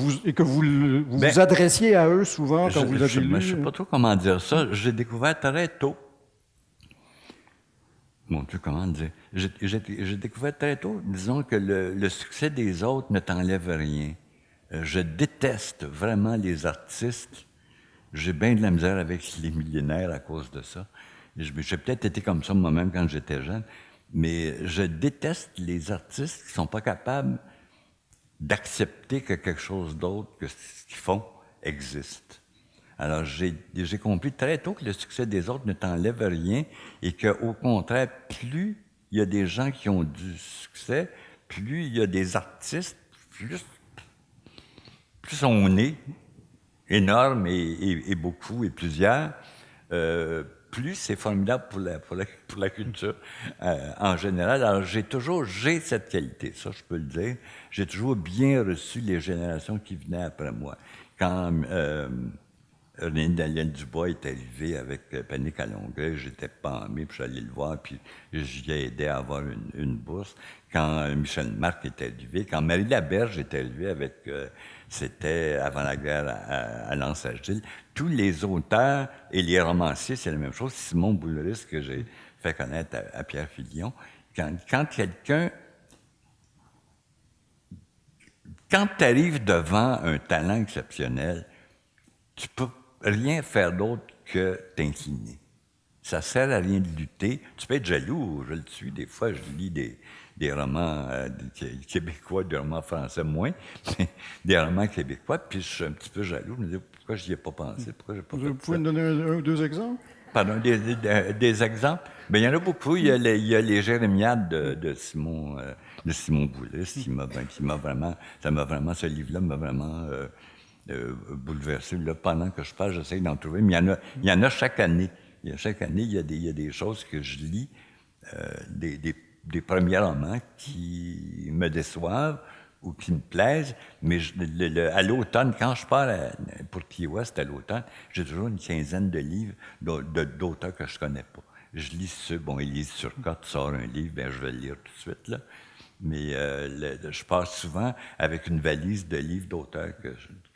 vous vous adressiez à eux souvent quand vous avez lu. Je ne sais pas trop comment dire ça. J'ai découvert très tôt. Mon Dieu, comment dire? J'ai découvert très tôt, disons que le succès des autres ne t'enlève rien. Je déteste vraiment les artistes. J'ai bien de la misère avec les millénaires à cause de ça. J'ai peut-être été comme ça moi-même quand j'étais jeune, mais je déteste les artistes qui ne sont pas capables d'accepter que quelque chose d'autre que ce qu'ils font existe. Alors, j'ai compris très tôt que le succès des autres ne t'enlève rien et qu'au contraire, plus il y a des gens qui ont du succès, plus il y a des artistes, plus on est énorme et beaucoup et plusieurs, plus c'est formidable pour la culture en général. Alors, j'ai cette qualité, ça je peux le dire. J'ai toujours bien reçu les générations qui venaient après moi. Quand René Daniel Dubois est arrivé avec Panique à Longueuil, j'étais pâmé, puis j'allais le voir, puis j'y ai aidé à avoir une bourse. Quand Michel Marc est arrivé, quand Marie Laberge est arrivée avec... c'était avant la guerre à Lens-Agile. Tous les auteurs et les romanciers, c'est la même chose. Simon Boulris, que j'ai fait connaître à Pierre Filion, quand quelqu'un... Quand tu arrives devant un talent exceptionnel, tu peux rien faire d'autre que t'incliner. Ça sert à rien de lutter. Tu peux être jaloux, je le suis. Des fois, je lis des romans québécois, des romans français moins, mais des romans québécois, puis je suis un petit peu jaloux. Je me dis, Pourquoi je n'y ai pas pensé? Pourquoi j'ai pas Vous fait pouvez ça? me donner un ou deux exemples? Pardon, des exemples? Bien, il y en a beaucoup. Il y a les Jérémiades de Simon Boulis ce livre-là m'a vraiment bouleversé. Là, pendant que je parle, j'essaie d'en trouver, mais il y en a chaque année. Chaque année, il y a des choses que je lis, des premiers romans qui me déçoivent ou qui me plaisent, mais à l'automne, quand je pars pour Key West à l'automne, j'ai toujours une quinzaine de livres d'auteurs que je connais pas. Je lis ceux, bon, Élise Turcotte sort un livre, bien, je vais le lire tout de suite, là. Mais je passe souvent avec une valise de livres d'auteurs que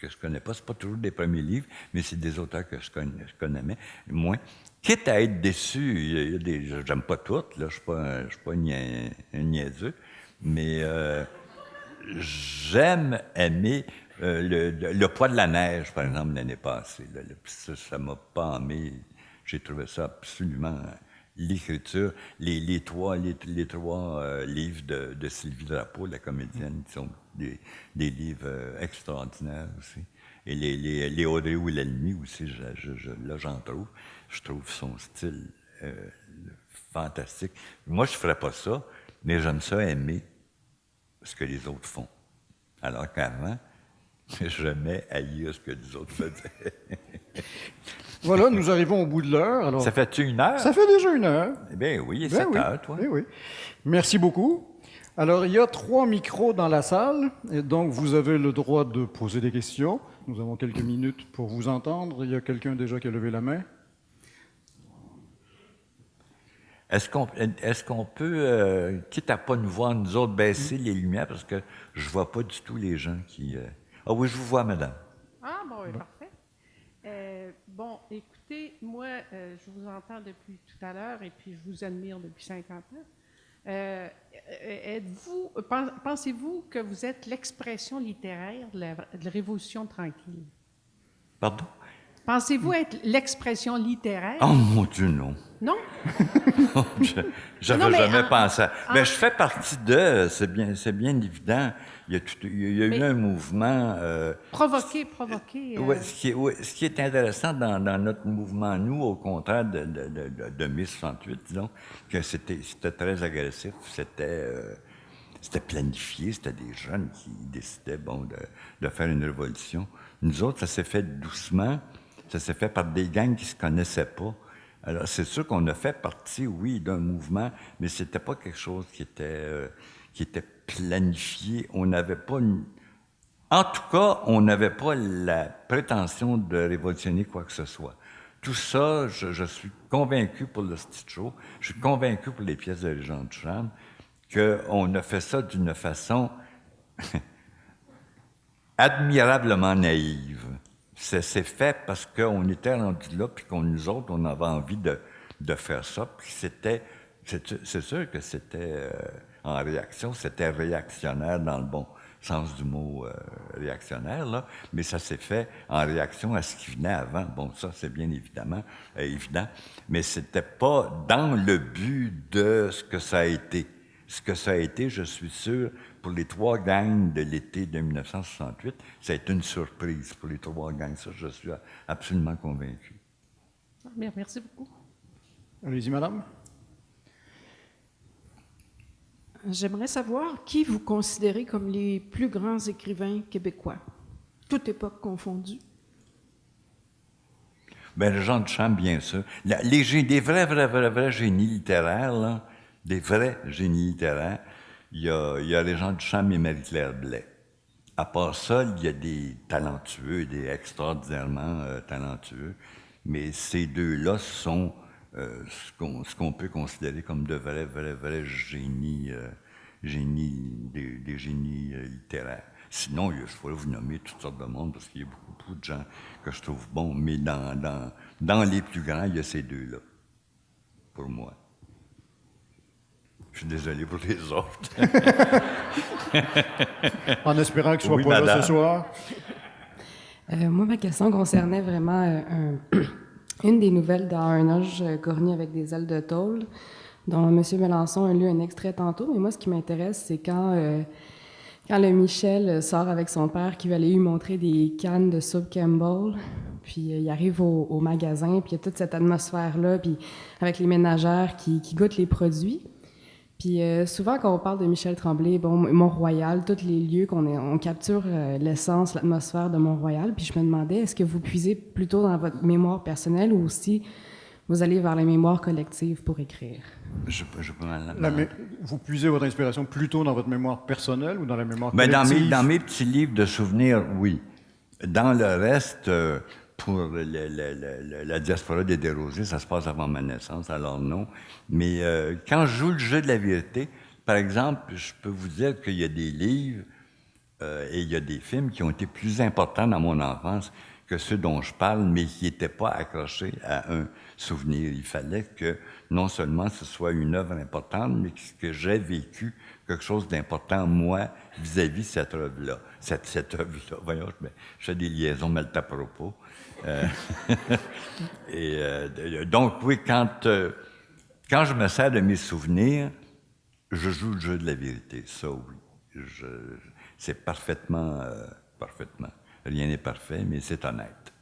je connais pas. C'est pas toujours des premiers livres, mais c'est des auteurs que je connais moins. Quitte à être déçu, il y a des, j'aime pas toutes, là, je suis pas un niaiseux, mais j'aime aimer le poids de la neige, par exemple, l'année passée. Là, ça m'a pâmé. J'ai trouvé ça absolument... L'écriture, les trois livres de Sylvie Drapeau, la comédienne, qui sont des livres extraordinaires aussi. Et les Audrey ou l'ennemi aussi, là j'en trouve. Je trouve son style fantastique. Moi, je ne ferais pas ça, mais j'aime ça aimer ce que les autres font. Alors qu'avant, j'aimais haïr ce que les autres faisaient. Voilà, nous arrivons au bout de l'heure. Alors, ça fait-tu 1 heure? Ça fait déjà 1 heure. Eh bien oui, il est 7 heures, toi. Oui. Merci beaucoup. Alors, il y a 3 micros dans la salle, et donc vous avez le droit de poser des questions. Nous avons quelques minutes pour vous entendre. Il y a quelqu'un déjà qui a levé la main? Est-ce qu'on peut, quitte à pas nous voir, nous autres, baisser les lumières, parce que je vois pas du tout les gens qui... Ah oui, je vous vois, madame. Ah, bon, oui, parfait. Bon, écoutez, moi, je vous entends depuis tout à l'heure et puis je vous admire depuis 50 ans. Pensez-vous que vous êtes l'expression littéraire de la Révolution tranquille? Pardon? Pensez-vous être l'expression littéraire? Oh mon Dieu, non. Non? J'avais jamais pensé à... Mais je fais partie d'eux, c'est bien évident. Il y a eu un mouvement... Provoqué. Ce qui est intéressant dans notre mouvement, nous, au contraire de mai 68, disons, que c'était très agressif, c'était planifié, c'était des jeunes qui décidaient, de faire une révolution. Nous autres, ça s'est fait doucement, ça s'est fait par des gangs qui se connaissaient pas. Alors, c'est sûr qu'on a fait partie, oui, d'un mouvement, mais c'était pas quelque chose qui était planifié. On n'avait pas En tout cas, on n'avait pas la prétention de révolutionner quoi que ce soit. Tout ça, je suis convaincu pour le Stitch Show, je suis convaincu pour les pièces de Régent Duchamp, qu'on a fait ça d'une façon admirablement naïve. C'est fait parce qu'on était rendu là, puis nous autres, on avait envie de faire ça, puis c'est sûr que c'était en réaction, c'était réactionnaire dans le bon sens du mot réactionnaire, là, mais ça s'est fait en réaction à ce qui venait avant. Bon, ça, c'est bien évidemment évident, mais c'était pas dans le but de ce que ça a été. Ce que ça a été, je suis sûr, pour les 3 gangs de l'été de 1968, ça a été une surprise pour les 3 gangs. Ça, je suis absolument convaincu. Merci beaucoup. Allez-y, madame. J'aimerais savoir qui vous considérez comme les plus grands écrivains québécois, toute époque confondue. Bien, Régent Duchamp, bien sûr. Des vrais génies littéraires, là, des vrais génies littéraires, il y a Régent Duchamp et Marie-Claire Blais. À part ça, il y a des talentueux, des extraordinairement talentueux, mais ces deux-là sont ce qu'on peut considérer comme de vrais génies, des génies littéraires. Sinon, je pourrais vous nommer toutes sortes de monde, parce qu'il y a beaucoup de gens que je trouve bons, mais dans les plus grands, il y a ces deux-là, pour moi. Je suis désolé pour les autres. En espérant qu'ils ne soient pas là ce soir. Moi, ma question concernait vraiment une des nouvelles dans Un ange cornu avec des ailes de tôle, dont M. Mélenchon a lu un extrait tantôt. Mais moi, ce qui m'intéresse, c'est quand Quand le Michel sort avec son père qui va aller lui montrer des cannes de soupe Campbell, puis il arrive au magasin, puis il y a toute cette atmosphère-là, puis avec les ménagères qui goûtent les produits. Puis souvent, quand on parle de Michel Tremblay, bon, Mont-Royal, tous les lieux on capture l'essence, l'atmosphère de Mont-Royal. Puis je me demandais, est-ce que vous puisez plutôt dans votre mémoire personnelle ou aussi vous allez vers la mémoire collective pour écrire? Je peux mal Vous puisez votre inspiration plutôt dans votre mémoire personnelle ou dans la mémoire Mais collective? dans mes petits livres de souvenirs, oui. Dans le reste, pour la diaspora des Desrosiers, ça se passe avant ma naissance, alors non. Mais quand je joue le jeu de la vérité, par exemple, je peux vous dire qu'il y a des livres et il y a des films qui ont été plus importants dans mon enfance que ceux dont je parle, mais qui n'étaient pas accrochés à un souvenir. Il fallait que non seulement ce soit une œuvre importante, mais que j'ai vécu quelque chose d'important, moi, vis-à-vis de cette œuvre-là. Cette œuvre-là. Voyons, je fais des liaisons mal à propos. Donc, oui, quand je me sers de mes souvenirs, je joue le jeu de la vérité. Ça, oui. C'est parfaitement. Rien n'est parfait, mais c'est honnête.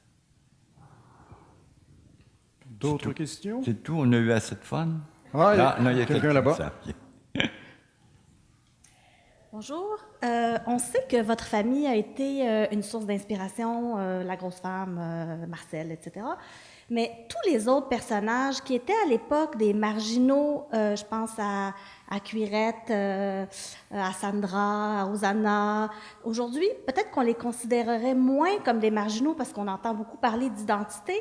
D'autres questions? C'est tout? On a eu assez de fun? Ah, non, il y a quelqu'un là-bas. Bonjour. On sait que votre famille a été une source d'inspiration, la grosse femme, Marcel, etc. Mais tous les autres personnages qui étaient à l'époque des marginaux, je pense à Cuirette, à Sandra, à Rosanna, aujourd'hui, peut-être qu'on les considérerait moins comme des marginaux parce qu'on entend beaucoup parler d'identité.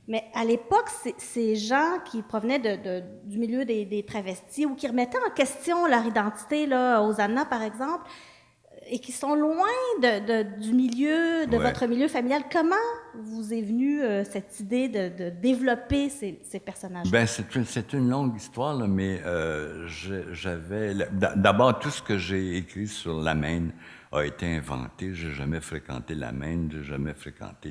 Mais à l'époque, ces gens qui provenaient du milieu des travestis ou qui remettaient en question leur identité, là, Hosanna par exemple, et qui sont loin du milieu, de votre milieu familial, comment vous est venue cette idée de développer ces personnages? Bien, c'est une longue histoire, là, mais j'avais... D'abord, tout ce que j'ai écrit sur la Maine a été inventé. J'ai jamais fréquenté la Maine, j'ai jamais fréquenté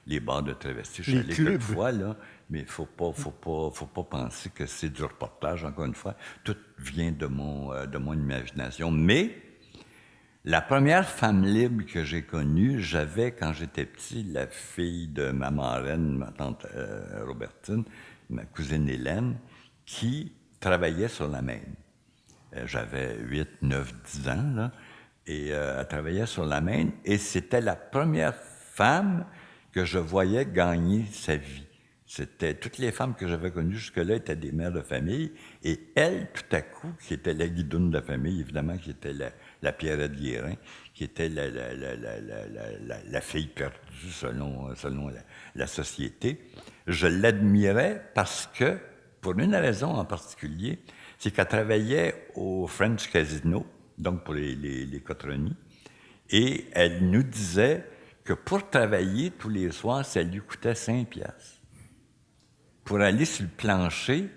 les bars de travestis. Je suis allé quelques fois, là, mais faut pas penser que c'est du reportage, encore une fois. Tout vient de mon imagination. Mais la première femme libre que j'ai connue, j'avais, quand j'étais petit, la fille de ma marraine, ma tante Robertine, ma cousine Hélène, qui travaillait sur la Maine. J'avais 8, 9, 10 ans, là, et elle travaillait sur la Maine, et c'était la première femme que je voyais gagner sa vie. C'était toutes les femmes que j'avais connues jusque-là étaient des mères de famille, et elle, tout à coup, qui était la guidoune de la famille, évidemment, qui était la Pierrette Guérin, qui était la fille perdue selon la société, je l'admirais parce que, pour une raison en particulier, c'est qu'elle travaillait au French Casino, donc pour les cotronies, et elle nous disait que pour travailler tous les soirs, ça lui coûtait 5 piastres. Pour aller sur le plancher,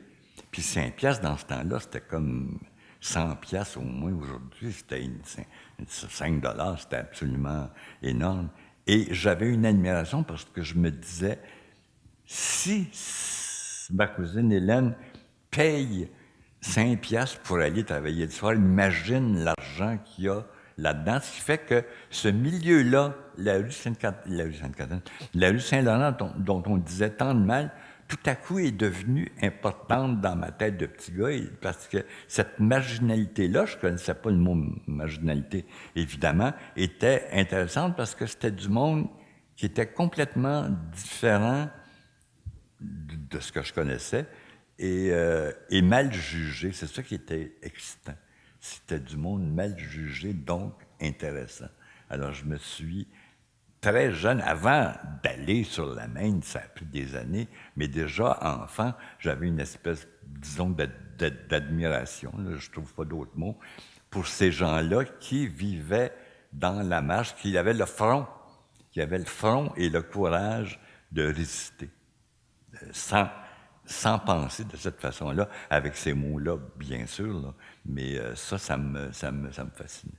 puis 5 piastres dans ce temps-là, c'était comme 100 piastres au moins aujourd'hui, c'était 5 $, c'était absolument énorme. Et j'avais une admiration parce que je me disais, si ma cousine Hélène paye 5 piastres pour aller travailler le soir, imagine l'argent qu'il y a là-dedans, ce qui fait que ce milieu-là, la rue Saint-Laurent, dont on disait tant de mal, tout à coup est devenue importante dans ma tête de petit gars, parce que cette marginalité-là, je ne connaissais pas le mot marginalité, évidemment, était intéressante parce que c'était du monde qui était complètement différent de ce que je connaissais et mal jugé. C'est ça qui était excitant. C'était du monde mal jugé, donc intéressant. Alors, je me suis, très jeune, avant d'aller sur la Maine, ça a pris des années, mais déjà, enfant, j'avais une espèce, disons, d'admiration, là, je ne trouve pas d'autres mots, pour ces gens-là qui vivaient dans la marche, qui avaient le front et le courage de résister, sans penser de cette façon-là, avec ces mots-là, bien sûr, là, mais ça me fascinait.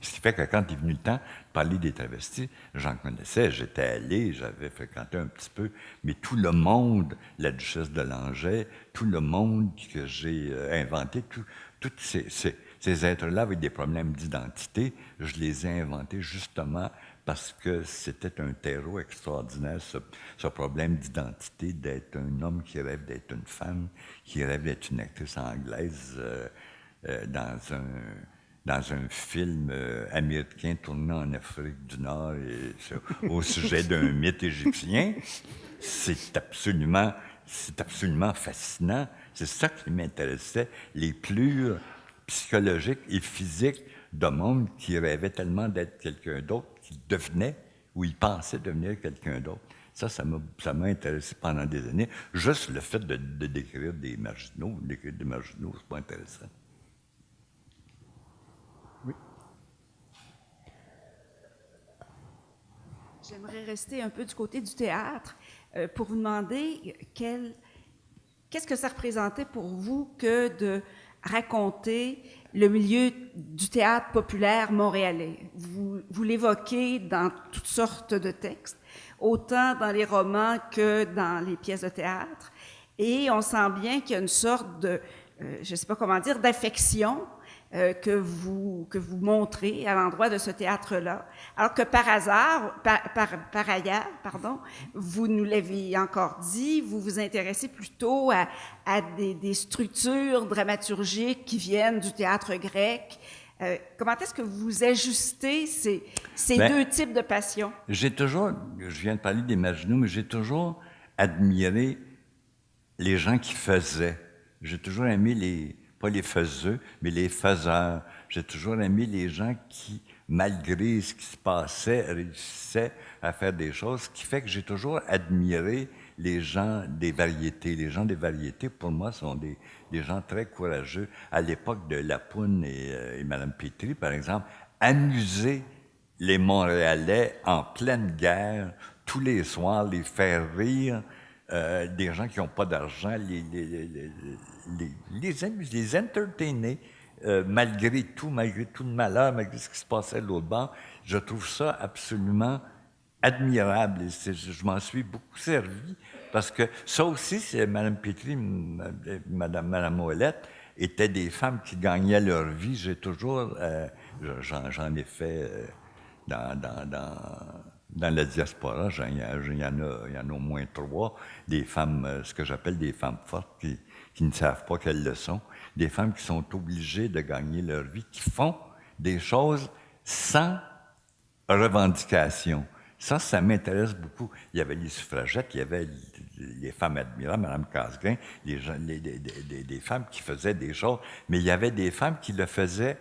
Ce qui fait que quand est venu le temps de parler des travestis, j'en connaissais, j'étais allé, j'avais fréquenté un petit peu, mais tout le monde, la duchesse de Langeais, tout le monde que j'ai inventé, toutes ces êtres-là avec des problèmes d'identité, je les ai inventés justement parce que c'était un terreau extraordinaire, ce problème d'identité, d'être un homme qui rêve d'être une femme, qui rêve d'être une actrice anglaise dans un film américain tourné en Afrique du Nord au sujet d'un mythe égyptien. C'est absolument fascinant. C'est ça qui m'intéressait, les plures psychologiques et physiques d'un monde qui rêvait tellement d'être quelqu'un d'autre, qui devenait ou il pensait devenir quelqu'un d'autre. Ça m'a intéressé pendant des années. Juste le fait de décrire des marginaux, c'est pas intéressant. Oui. J'aimerais rester un peu du côté du théâtre pour vous demander qu'est-ce que ça représentait pour vous que de raconter le milieu du théâtre populaire montréalais. Vous l'évoquez dans toutes sortes de textes, autant dans les romans que dans les pièces de théâtre, et on sent bien qu'il y a une sorte de, je ne sais pas comment dire, d'affection que vous montrez à l'endroit de ce théâtre-là, alors que par ailleurs, vous nous l'avez encore dit, vous vous intéressez plutôt à des structures dramaturgiques qui viennent du théâtre grec. Comment est-ce que vous ajustez ces deux types de passions? Je viens de parler des marginaux, mais j'ai toujours admiré les gens qui faisaient. J'ai toujours aimé pas les faiseux, mais les faiseurs. J'ai toujours aimé les gens qui, malgré ce qui se passait, réussissaient à faire des choses, ce qui fait que j'ai toujours admiré les gens des variétés. Les gens des variétés, pour moi, sont des gens très courageux. À l'époque de Lapoune et Mme Pétry, par exemple, amuser les Montréalais en pleine guerre, tous les soirs, les faire rire, des gens qui n'ont pas d'argent, les entertainer, malgré tout le malheur, malgré ce qui se passait à l'autre bord. Je trouve ça absolument admirable. Et je m'en suis beaucoup servi, parce que ça aussi, c'est Mme Pétry, Mme Ouellette, étaient des femmes qui gagnaient leur vie. J'ai toujours, j'en ai fait dans la diaspora, il y en a au moins 3, des femmes, ce que j'appelle des femmes fortes qui ne savent pas quelles le sont, des femmes qui sont obligées de gagner leur vie, qui font des choses sans revendication. Ça m'intéresse beaucoup. Il y avait les suffragettes, il y avait les femmes admirables, Mme Casgrain, des femmes qui faisaient des choses, mais il y avait des femmes qui le faisaient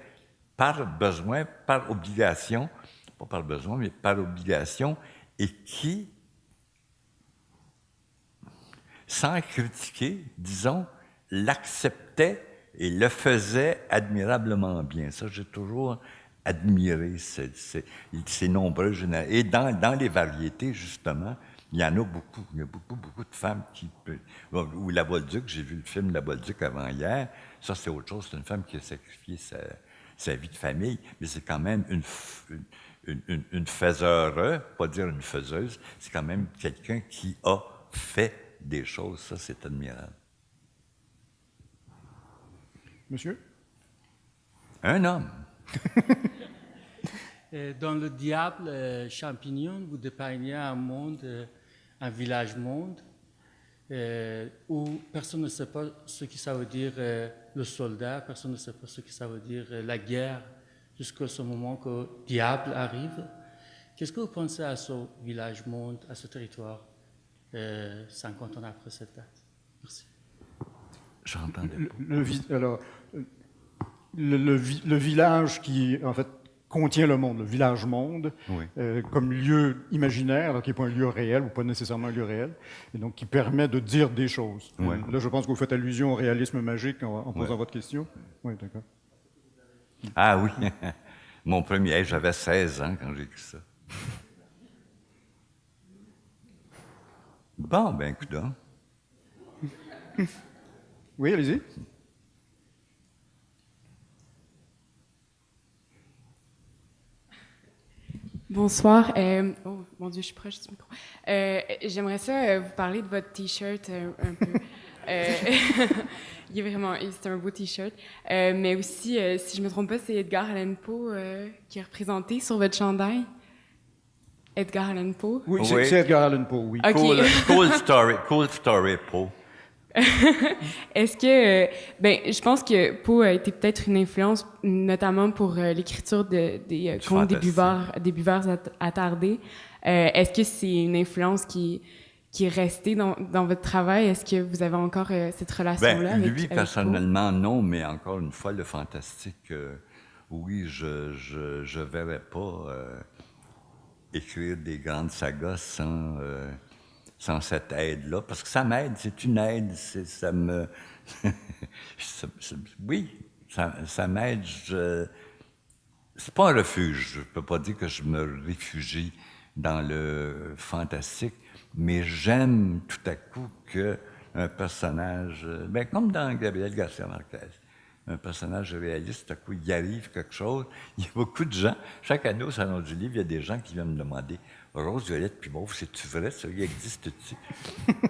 par besoin, par obligation, pas par besoin, mais par obligation, et qui, sans critiquer, disons, l'acceptaient et le faisaient admirablement bien. Ça, j'ai toujours admiré ces nombreux générations. Et dans les variétés, justement, il y en a beaucoup. Il y a beaucoup de femmes qui... Ou la Bolduc, j'ai vu le film La Bolduc avant-hier. Ça, c'est autre chose. C'est une femme qui a sacrifié sa vie de famille, mais c'est quand même une faiseure, pas dire une faiseuse, c'est quand même quelqu'un qui a fait des choses. Ça, c'est admirable. Monsieur? Un homme. Dans Le Diable Champignon, vous dépeignez un monde, un village-monde, où personne ne sait pas ce que ça veut dire le soldat, personne ne sait pas ce que ça veut dire la guerre, jusqu'à ce moment que le diable arrive. Qu'est-ce que vous pensez à ce village-monde, à ce territoire, 50 ans après cette date? Merci. J'entendais pas. Le village qui, en fait, contient le monde, le village-monde, oui. Comme lieu imaginaire, donc qui n'est pas un lieu réel ou pas nécessairement un lieu réel, et donc qui permet de dire des choses. Oui. Là, je pense que vous faites allusion au réalisme magique en posant votre question. Oui, d'accord. Ah oui, mon premier, j'avais 16 ans quand j'ai écrit ça. Bon, ben écoute donc. Oui, allez-y. Bonsoir. Oh, mon Dieu, je suis proche du micro. J'aimerais ça vous parler de votre T-shirt un peu. Il est vraiment, c'est un beau T-shirt. Mais aussi, si je me trompe pas, c'est Edgar Allan Poe qui est représenté sur votre chandail. Edgar Allan Poe. Oui, Oui. c'est Edgar Allan Poe, oui. OK. Cool story, Poe. Est-ce que, je pense que Poe a été peut-être une influence, notamment pour l'écriture des contes des buveurs attardés. Est-ce que c'est une influence qui est restée dans votre travail? Est-ce que vous avez encore cette relation-là avec lui, avec personnellement, non, mais encore une fois, le fantastique, oui, je verrais pas écrire des grandes sagas sans cette aide-là, parce que ça m'aide, c'est une aide, ça me... oui, ça m'aide. C'est pas un refuge, je peux pas dire que je me réfugie dans le fantastique, mais j'aime tout à coup qu'un personnage, comme dans Gabriel Garcia Marquez, un personnage réaliste, tout à coup, il arrive quelque chose. Il y a beaucoup de gens, chaque année au Salon du Livre, il y a des gens qui viennent me demander « Rose, Violette, puis Mauve, c'est-tu vrai, ça? Il existe-tu? »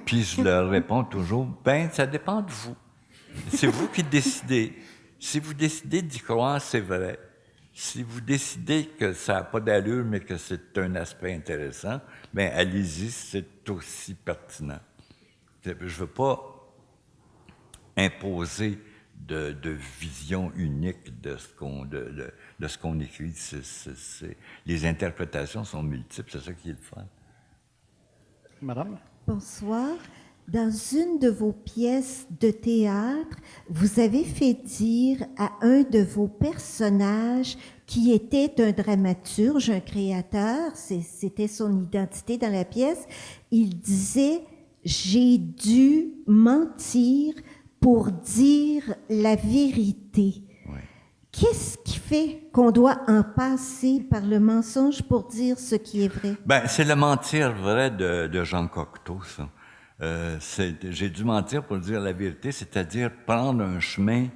Puis je leur réponds toujours « Ça dépend de vous. C'est vous qui décidez. Si vous décidez d'y croire, c'est vrai. Si vous décidez que ça n'a pas d'allure, mais que c'est un aspect intéressant, allez-y, c'est aussi pertinent. » Je ne veux pas imposer de vision unique de ce qu'on écrit. Les interprétations sont multiples, c'est ça qui est le fun. Madame? Bonsoir. Dans une de vos pièces de théâtre, vous avez fait dire à un de vos personnages qui était un dramaturge, un créateur, c'était son identité dans la pièce, il disait « J'ai dû mentir pour dire la vérité. » Ouais. Qu'est-ce qui fait qu'on doit en passer par le mensonge pour dire ce qui est vrai? C'est le mentir vrai de Jean Cocteau, ça. J'ai dû mentir pour dire la vérité, c'est-à-dire prendre un chemin,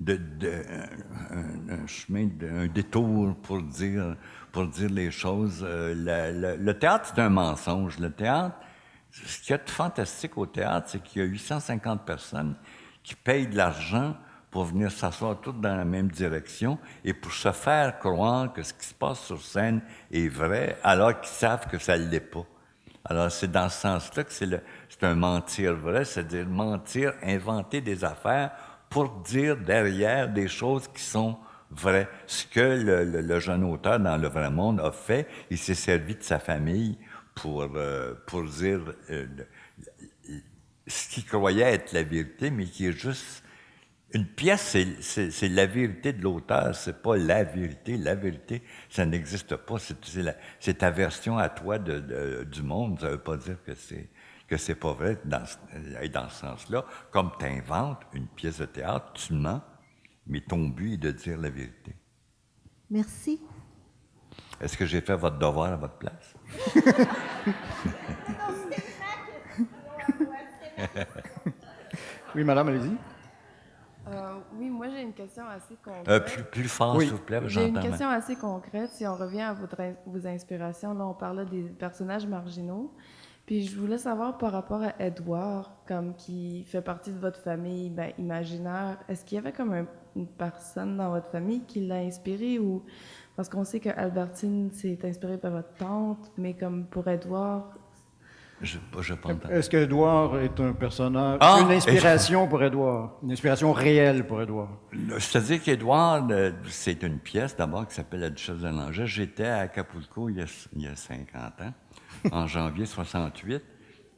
un détour pour dire les choses. Le théâtre, c'est un mensonge. Le théâtre, ce qu'il y a de fantastique au théâtre, c'est qu'il y a 850 personnes qui payent de l'argent pour venir s'asseoir toutes dans la même direction et pour se faire croire que ce qui se passe sur scène est vrai, alors qu'ils savent que ça ne l'est pas. Alors, c'est dans ce sens-là que c'est un mentir vrai, c'est-à-dire mentir, inventer des affaires pour dire derrière des choses qui sont vraies. Ce que le jeune auteur dans Le Vrai Monde a fait, il s'est servi de sa famille pour dire ce qu'il croyait être la vérité, mais qui est juste... Une pièce, c'est la vérité de l'auteur, c'est pas la vérité. La vérité, ça n'existe pas. C'est ta version à toi du monde. Ça veut pas dire que c'est pas vrai. Dans ce sens-là, comme tu inventes une pièce de théâtre, tu mens, mais ton but est de dire la vérité. Merci. Est-ce que j'ai fait votre devoir à votre place? Oui, madame, allez-y. Oui, moi j'ai une question assez concrète. Plus fort, Oui. s'il vous plaît, J'ai une j'entends. question assez concrète. Si on revient à vos inspirations, là on parlait des personnages marginaux. Puis je voulais savoir par rapport à Edouard, comme qui fait partie de votre famille imaginaire, est-ce qu'il y avait comme une personne dans votre famille qui l'a inspiré ou parce qu'on sait que Albertine s'est inspirée par votre tante, mais comme pour Edouard. Je pas entendu. Est-ce qu'Édouard est un personnage, une Ah! inspiration pour Édouard, une inspiration réelle pour Édouard? C'est-à-dire qu'Édouard, c'est une pièce d'abord qui s'appelle La Duchesse de Langeais. J'étais à Acapulco il y a 50 ans, en janvier 68,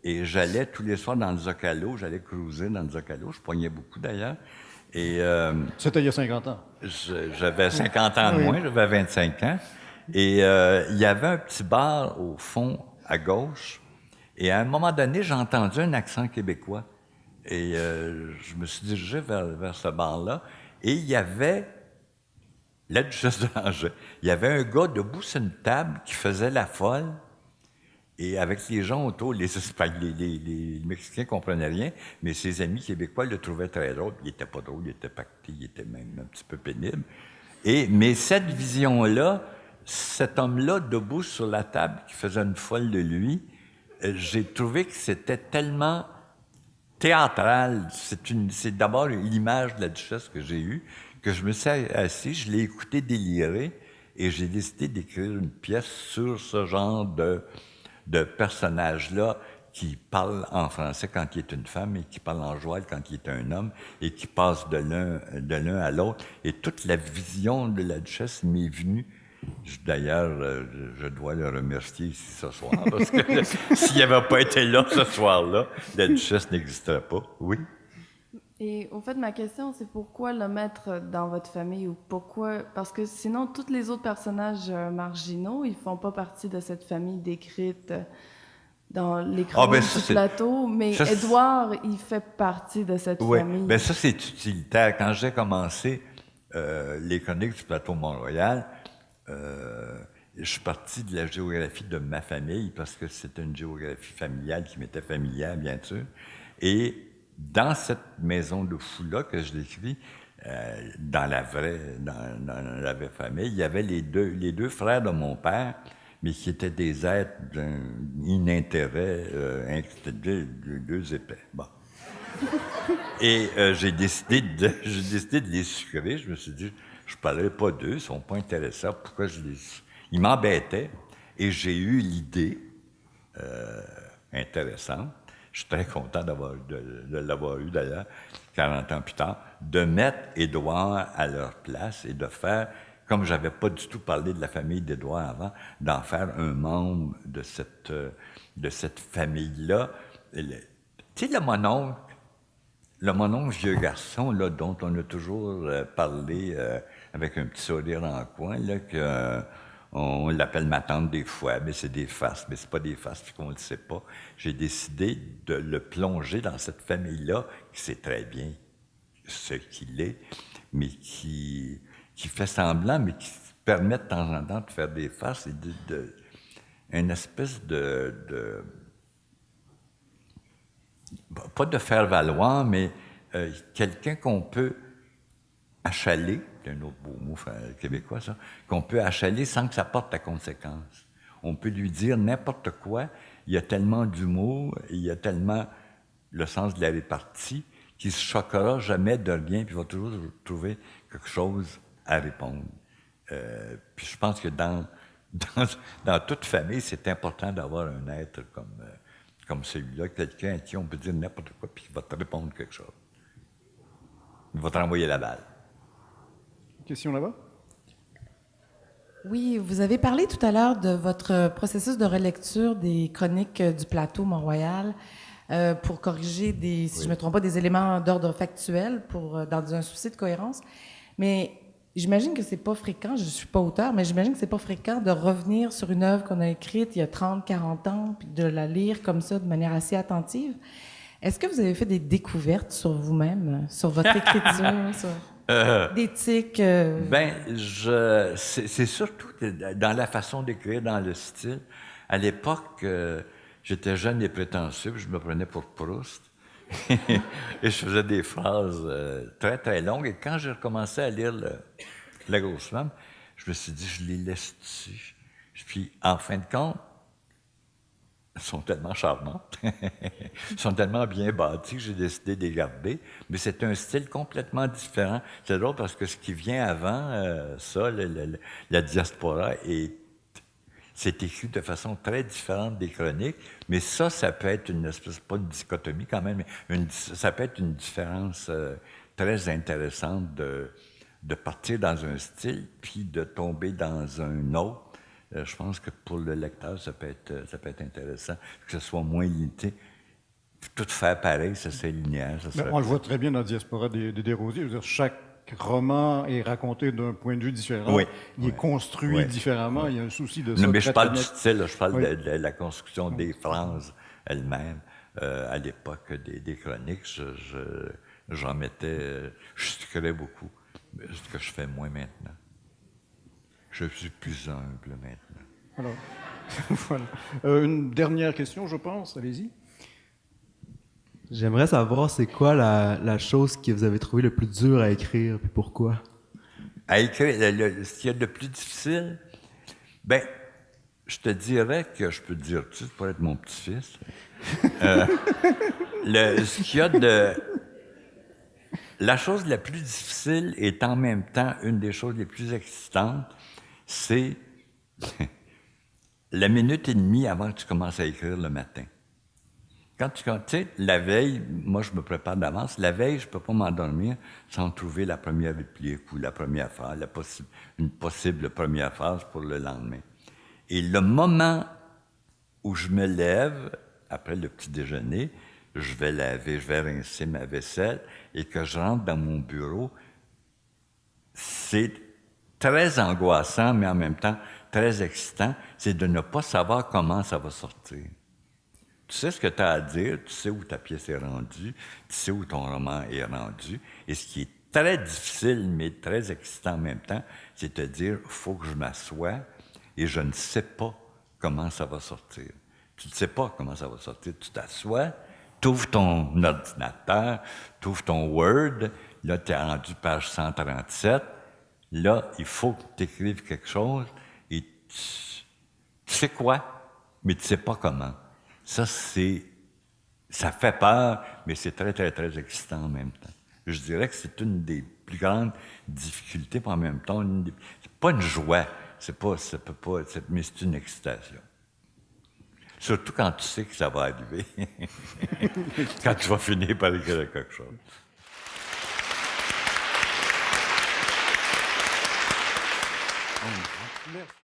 et j'allais tous les soirs dans le Zocalo, j'allais cruiser dans le Zocalo, je pognais beaucoup d'ailleurs, et C'était il y a 50 ans. j'avais 50 ans de moins, j'avais 25 ans, et il y avait un petit bar au fond, à gauche, et à un moment donné, j'ai entendu un accent québécois. Et je me suis dirigé vers ce bar-là. Et il y avait la Duchesse de Langeais. Il y avait un gars debout sur une table qui faisait la folle. Et avec les gens autour, les Mexicains ne comprenaient rien, mais ses amis québécois le trouvaient très drôle. Il n'était pas drôle, il était pacté, il était même un petit peu pénible. Mais cette vision-là, cet homme-là debout sur la table qui faisait une folle de lui, j'ai trouvé que c'était tellement théâtrale, c'est d'abord l'image de la duchesse que j'ai eue, que je me suis assis, je l'ai écouté délirer, et j'ai décidé d'écrire une pièce sur ce genre de personnage-là qui parle en français quand il est une femme et qui parle en joual quand il est un homme et qui passe de l'un à l'autre. Et toute la vision de la duchesse m'est venue. D'ailleurs, je dois le remercier ici ce soir, parce que s'il n'avait pas été là ce soir-là, la duchesse n'existerait pas. Oui. Et au fait, ma question, c'est pourquoi le mettre dans votre famille ou pourquoi... Parce que sinon, tous les autres personnages marginaux, ils font pas partie de cette famille décrite dans les chroniques du plateau, mais Édouard, il fait partie de cette famille. Bien ça, c'est utilitaire. Quand j'ai commencé les chroniques du plateau Mont-Royal, je suis parti de la géographie de ma famille, parce que c'était une géographie familiale qui m'était familière, bien sûr. Et dans cette maison de fou-là que je décris, dans la vraie famille, il y avait les deux frères de mon père, mais qui étaient des êtres d'un inintérêt, deux épais. Bon. Et j'ai décidé de les sucrer. Je me suis dit, je ne parlerai pas d'eux, ils ne sont pas intéressants. Pourquoi ils m'embêtaient. Et j'ai eu l'idée intéressante. Je suis très content de l'avoir eu, d'ailleurs, 40 ans plus tard, de mettre Édouard à leur place et de faire, comme je n'avais pas du tout parlé de la famille d'Édouard avant, d'en faire un membre de cette famille-là. Tu sais, le mononcle vieux garçon, là, dont on a toujours parlé avec un petit sourire dans le coin, là, on l'appelle ma tante des fois, mais c'est des farces, mais c'est pas des farces, puis qu'on ne le sait pas. J'ai décidé de le plonger dans cette famille-là, qui sait très bien ce qu'il est, mais qui fait semblant, mais qui permet de temps en temps de faire des farces et une espèce pas de faire valoir, mais quelqu'un qu'on peut achaler, c'est un autre beau mot québécois, ça, qu'on peut achaler sans que ça porte à conséquence. On peut lui dire n'importe quoi, il y a tellement d'humour, il y a tellement le sens de la répartie, qu'il ne se choquera jamais de rien, puis il va toujours trouver quelque chose à répondre. Puis je pense que dans toute famille, c'est important d'avoir un être comme celui-là, quelqu'un à qui on peut dire n'importe quoi, puis il va te répondre quelque chose. Il va te renvoyer la balle. Question là-bas? Oui, vous avez parlé tout à l'heure de votre processus de relecture des chroniques du plateau Mont-Royal pour corriger si je ne me trompe pas, des éléments d'ordre factuel dans un souci de cohérence. Mais j'imagine que c'est pas fréquent, je ne suis pas auteur, mais j'imagine que c'est pas fréquent de revenir sur une œuvre qu'on a écrite il y a 30, 40 ans, puis de la lire comme ça de manière assez attentive. Est-ce que vous avez fait des découvertes sur vous-même, sur votre écriture, sur d'éthique? C'est surtout dans la façon d'écrire, dans le style. À l'époque, j'étais jeune et prétentieux, je me prenais pour Proust. Et je faisais des phrases très, très longues. Et quand j'ai recommencé à lire La grosse femme, je me suis dit, je les laisse dessus. Puis, en fin de compte, elles sont tellement charmantes, elles sont tellement bien bâties que j'ai décidé de les garder. Mais c'est un style complètement différent. C'est drôle parce que ce qui vient avant ça, la diaspora, c'est écrit de façon très différente des chroniques. Mais ça peut être une espèce, pas une dichotomie quand même, mais ça peut être une différence très intéressante de partir dans un style puis de tomber dans un autre. Je pense que pour le lecteur, ça peut être intéressant, que ce soit moins limité. Tout faire pareil, ça serait linéaire. On le voit très bien dans la diaspora des Desrosiers. Je veux dire, chaque roman est raconté d'un point de vue différent. Oui. Il est construit différemment. Il y a un souci de ça. Non, mais je parle du style, je parle de la construction des phrases elles-mêmes. À l'époque des chroniques, j'en mettais, je sucrais beaucoup, ce que je fais moins maintenant. Je suis plus humble maintenant. Alors, voilà. Une dernière question, je pense. Allez-y. J'aimerais savoir, c'est quoi la chose que vous avez trouvé le plus dur à écrire, puis pourquoi? À écrire, ce qu'il y a de plus difficile, Je te dirais que je peux te dire tout de suite pour être mon petit-fils. Ce qu'il y a de... La chose la plus difficile est en même temps une des choses les plus excitantes, c'est la minute et demie avant que tu commences à écrire le matin. Quand tu sais, la veille, moi je me prépare d'avance, la veille, je ne peux pas m'endormir sans trouver la première réplique ou la première phrase, une possible première phrase pour le lendemain. Et le moment où je me lève, après le petit déjeuner, je vais rincer ma vaisselle et que je rentre dans mon bureau, c'est très angoissant, mais en même temps très excitant, c'est de ne pas savoir comment ça va sortir. Tu sais ce que tu as à dire, tu sais où ta pièce est rendue, tu sais où ton roman est rendu, et ce qui est très difficile, mais très excitant en même temps, c'est de te dire, il faut que je m'assoie, et je ne sais pas comment ça va sortir. Tu ne sais pas comment ça va sortir. Tu t'assois, tu ouvres ton ordinateur, tu ouvres ton Word, là, tu es rendu page 137. Là, il faut que tu écrives quelque chose et tu sais quoi, mais tu ne sais pas comment. Ça fait peur, mais c'est très, très, très excitant en même temps. Je dirais que c'est une des plus grandes difficultés, puis en même temps, c'est pas une joie, mais c'est une excitation. Surtout quand tu sais que ça va arriver, quand tu vas finir par écrire quelque chose. Merci.